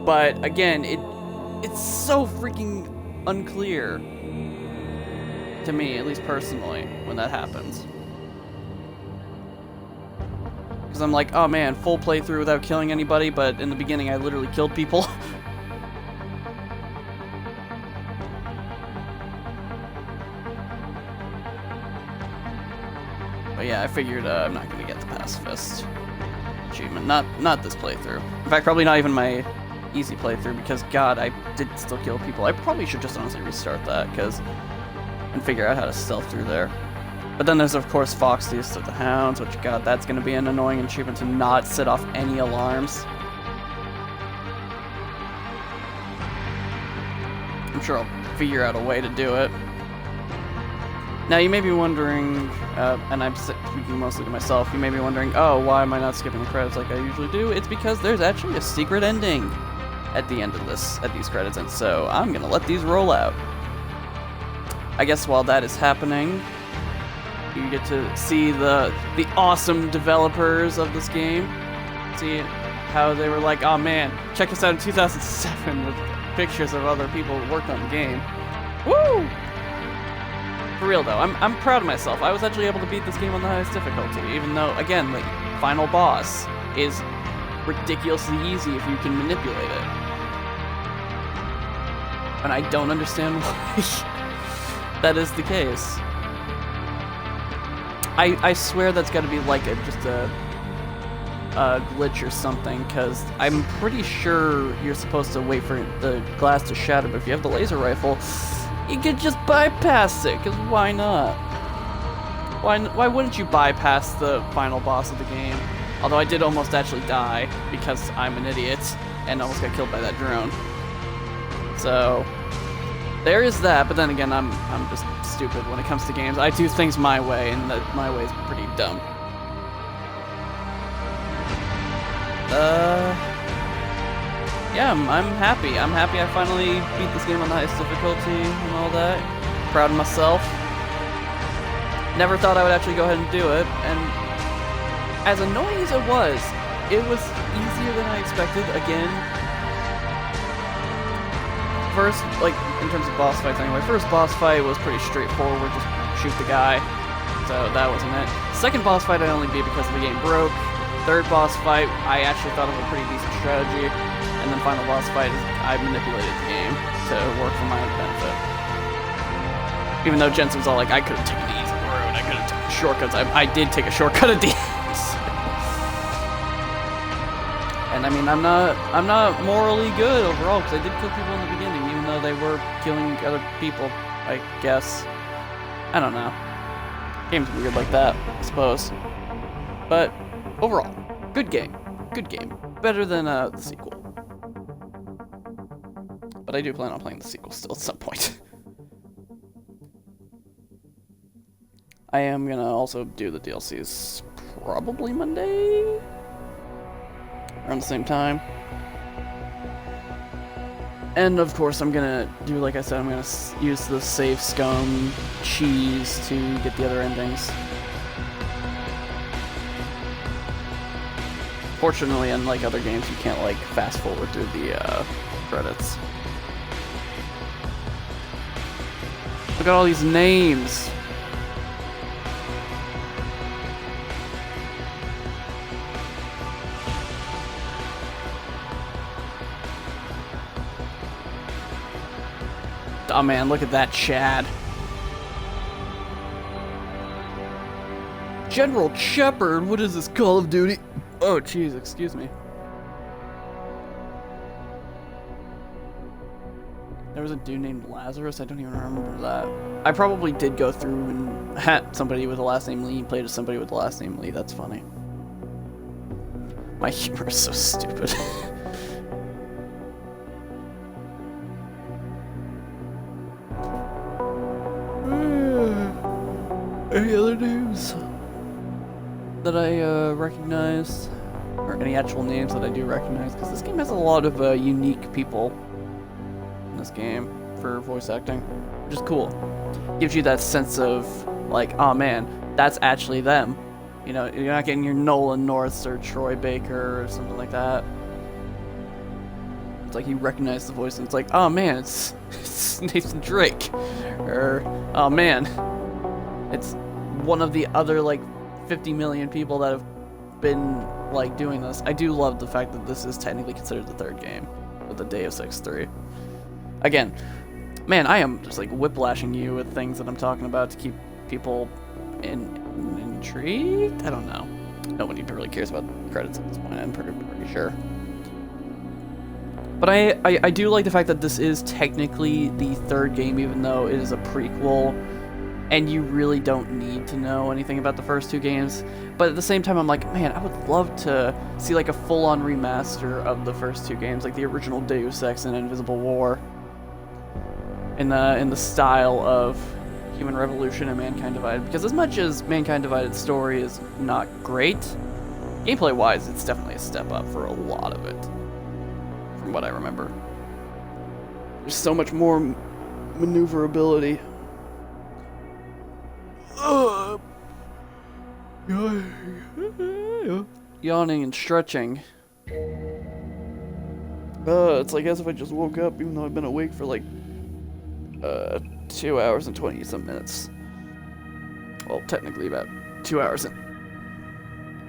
But, again, it's so freaking unclear. To me, at least personally, when that happens. Because I'm like, oh man, full playthrough without killing anybody, but in the beginning I literally killed people. But yeah, I figured I'm not going to get the pacifist achievement. Not this playthrough. In fact, probably not even my easy playthrough, because god, I did still kill people. I probably should just honestly restart that, and figure out how to stealth through there. But then there's of course Foxy's to the Hounds, which god, that's going to be an annoying achievement to not set off any alarms. I'm sure I'll figure out a way to do it. Now you may be wondering, and I'm speaking mostly to myself, you may be wondering, oh, why am I not skipping the credits like I usually do? It's because there's actually a secret ending at the end of these credits, and so I'm going to let these roll out. I guess while that is happening, you get to see the awesome developers of this game. See how they were like, oh man, check us out in 2007 with pictures of other people who worked on the game. Woo! For real though, I'm proud of myself. I was actually able to beat this game on the highest difficulty, even though, again, the final boss is ridiculously easy if you can manipulate it. And I don't understand why that is the case. I swear that's got to be like just a glitch or something, because I'm pretty sure you're supposed to wait for the glass to shatter, but if you have the laser rifle, you could just bypass it, because why not? Why wouldn't you bypass the final boss of the game? Although I did almost actually die, because I'm an idiot, and almost got killed by that drone. So there is that, but then again, I'm just stupid when it comes to games. I do things my way, and my way is pretty dumb. Yeah, I'm happy. I'm happy I finally beat this game on the highest difficulty and all that. Proud of myself. Never thought I would actually go ahead and do it, and as annoying as it was easier than I expected. Again, first, like, in terms of boss fights anyway, first boss fight was pretty straightforward, just shoot the guy, so that wasn't it. Second boss fight I only beat because the game broke. Third boss fight, I actually thought it was a pretty decent strategy, and then final boss fight, I manipulated the game to work for my own benefit. Even though Jensen's all like, I could have taken the easy road, I could have taken shortcuts, I did take a shortcut at the end. And I mean, I'm not morally good overall, because I did kill people in the beginning, even though they were killing other people, I guess. I don't know. Game's weird like that, I suppose. But overall, good game. Good game. Better than the sequel. But I do plan on playing the sequel still at some point. I am gonna also do the DLCs probably Monday? Around the same time. And of course I'm gonna do, like I said, I'm gonna use the save scum cheese to get the other endings. Fortunately, unlike other games, you can't like fast forward through the credits. Look at all these names! Oh man, look at that Chad. General Shepard, what is this, Call of Duty? Oh jeez, excuse me. There was a dude named Lazarus, I don't even remember that. I probably did go through and had somebody with the last name Lee played as somebody with the last name Lee, that's funny. My humor is so stupid. Any other names that I recognize? Or any actual names that I do recognize? Because this game has a lot of unique people in this game for voice acting, which is cool. Gives you that sense of, like, oh man, that's actually them. You know, you're not getting your Nolan Norths or Troy Baker or something like that. It's like you recognize the voice and it's like, oh man, it's Nathan Drake. Or, oh man, it's one of the other, like, 50 million people that have been, like, doing this. I do love the fact that this is technically considered the third game with the Deus Ex 3. Again, man, I am just, like, whiplashing you with things that I'm talking about to keep people intrigued? I don't know. Nobody really cares about the credits at this point, I'm pretty sure. But I do like the fact that this is technically the third game, even though it is a prequel. And you really don't need to know anything about the first two games. But at the same time, I'm like, man, I would love to see like a full-on remaster of the first two games, like the original Deus Ex and Invisible War, in the style of Human Revolution and Mankind Divided. Because as much as Mankind Divided's story is not great, gameplay-wise, it's definitely a step up for a lot of it, from what I remember. There's so much more maneuverability. Yawning and stretching. It's like as if I just woke up, even though I've been awake for like 2 hours and 20-some minutes. Well, technically about 2 hours and...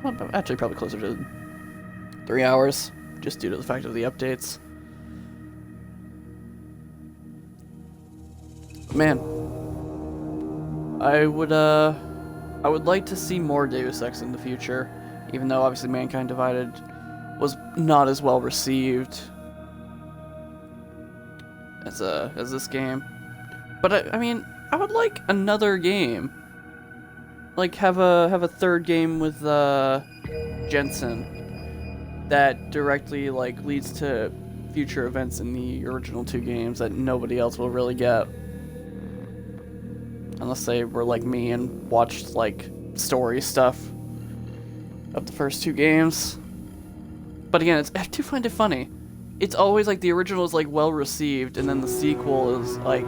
well, actually probably closer to 3 hours, just due to the fact of the updates. Man, I would like to see more Deus Ex in the future, even though obviously Mankind Divided was not as well received as this game. But I mean, I would like another game. Like have a third game with Jensen that directly like leads to future events in the original two games that nobody else will really get. Unless they were like me and watched like story stuff of the first two games. But again, I do find it funny. It's always like the original is like well received and then the sequel is like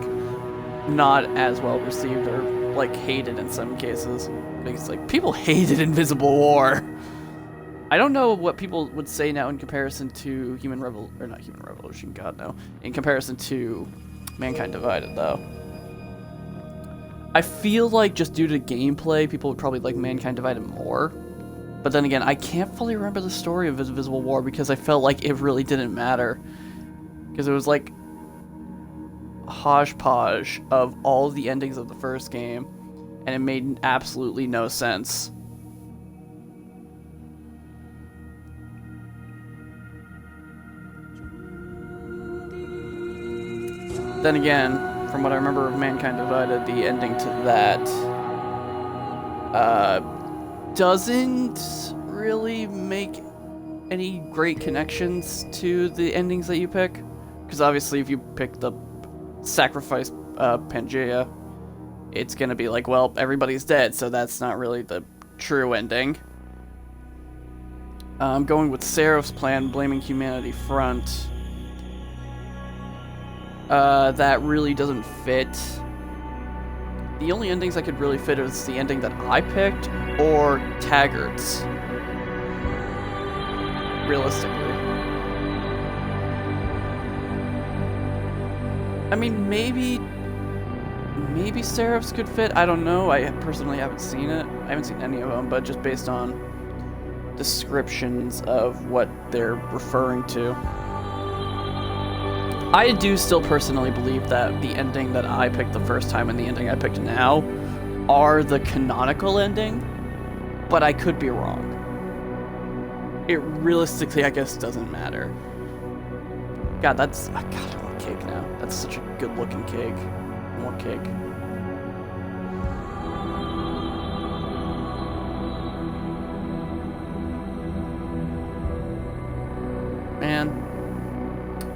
not as well received or like hated in some cases. Because like people hated Invisible War. I don't know what people would say now in comparison to not Human Revolution, God no. In comparison to Mankind Divided though. I feel like just due to gameplay, people would probably like Mankind Divided more. But then again, I can't fully remember the story of Invisible War because I felt like it really didn't matter. Because it was like a hodgepodge of all of the endings of the first game, and it made absolutely no sense. then again, from what I remember of Mankind Divided, the ending to that doesn't really make any great connections to the endings that you pick. Because obviously if you pick the sacrifice Pangea, it's gonna be like, well, everybody's dead, so that's not really the true ending. I'm going with Seraph's plan, blaming humanity front. That really doesn't fit. The only endings I could really fit is the ending that I picked, or Taggart's. Realistically. I mean, maybe Seraph's could fit. I don't know. I personally haven't seen it. I haven't seen any of them, but just based on descriptions of what they're referring to. I do still personally believe that the ending that I picked the first time and the ending I picked now are the canonical ending, but I could be wrong. It realistically, I guess, doesn't matter. God, I want cake now. That's such a good looking cake. More cake. Man.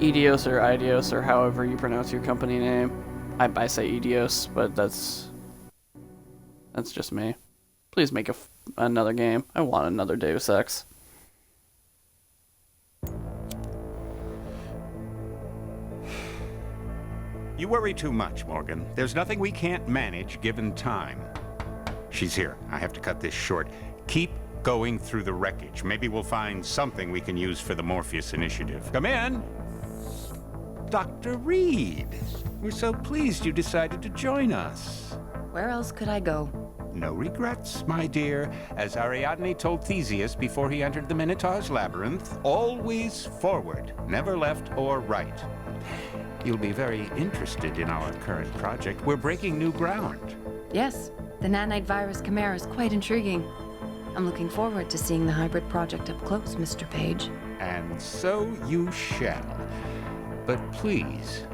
Eidos or Eidos or however you pronounce your company name. I say Eidos, but that's just me. Please make another game. I want another Deus Ex. You worry too much, Morgan. There's nothing we can't manage given time. She's here. I have to cut this short. Keep going through the wreckage. Maybe we'll find something we can use for the Morpheus initiative. Come in. Dr. Reed. We're so pleased you decided to join us. Where else could I go? No regrets, my dear. As Ariadne told Theseus before he entered the Minotaur's labyrinth, always forward, never left or right. You'll be very interested in our current project. We're breaking new ground. Yes, the nanite virus chimera is quite intriguing. I'm looking forward to seeing the hybrid project up close, Mr. Page. And so you shall. But please,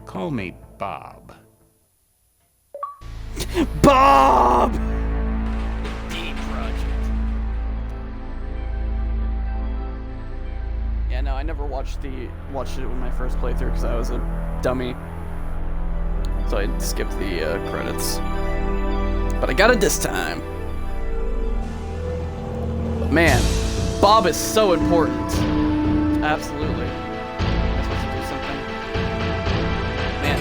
call me Bob. Bob! Deep project. Yeah, no, I never watched it with my first playthrough because I was a dummy. So I skipped the credits. But I got it this time. But man, Bob is so important. Absolutely. I'm supposed to do something. Man.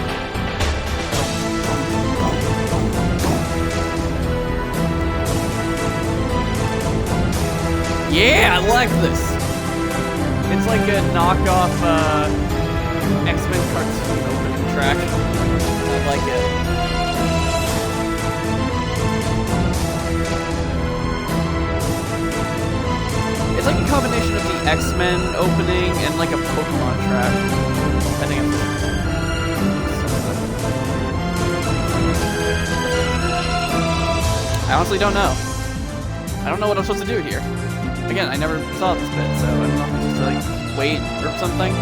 Yeah, I like this. It's like a knockoff X-Men cartoon opening track. I like it. It's like a combination of the X-Men opening and like a Pokemon track. I think I'm I honestly don't know. I don't know what I'm supposed to do here. Again, I never saw this bit, so I don't know if I'm supposed to like wait or something.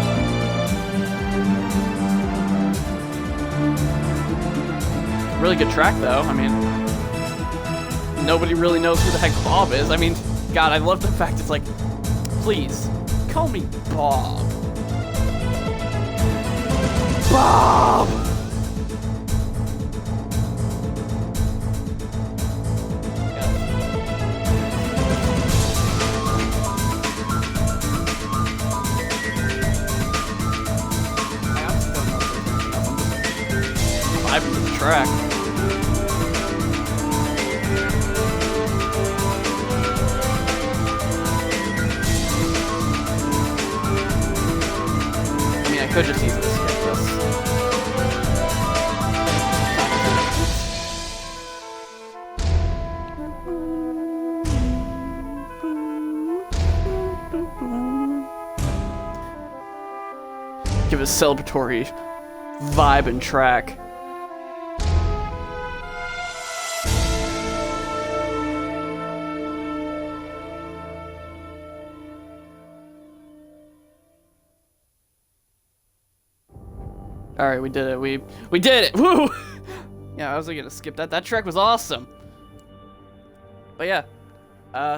Really good track though. I mean, nobody really knows who the heck Bob is. I mean, God, I love the fact it's like, please, call me Bob. Bob! Vibing to the track. I mean, I could just easily skip this. Give it a celebratory vibe and track. All right, we did it. We did it. Woo! Yeah, I wasn't gonna skip that. That trek was awesome. But yeah,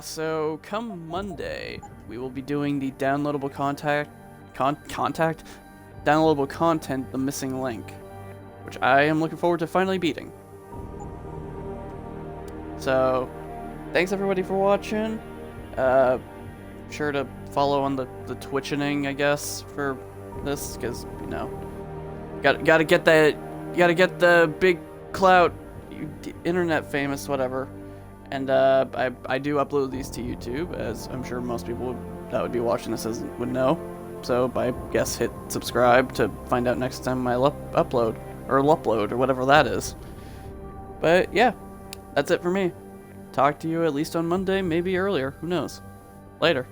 so come Monday, we will be doing the downloadable downloadable content, The Missing Link, which I am looking forward to finally beating. So, thanks everybody for watching. Sure to follow on the twitching, I guess, for this, because, you know, gotta get the big clout, internet famous, whatever. And I do upload these to YouTube, as I'm sure most people that would be watching this would know. So I guess hit subscribe to find out next time I upload, or whatever that is. But yeah, that's it for me. Talk to you at least on Monday, maybe earlier, who knows. Later.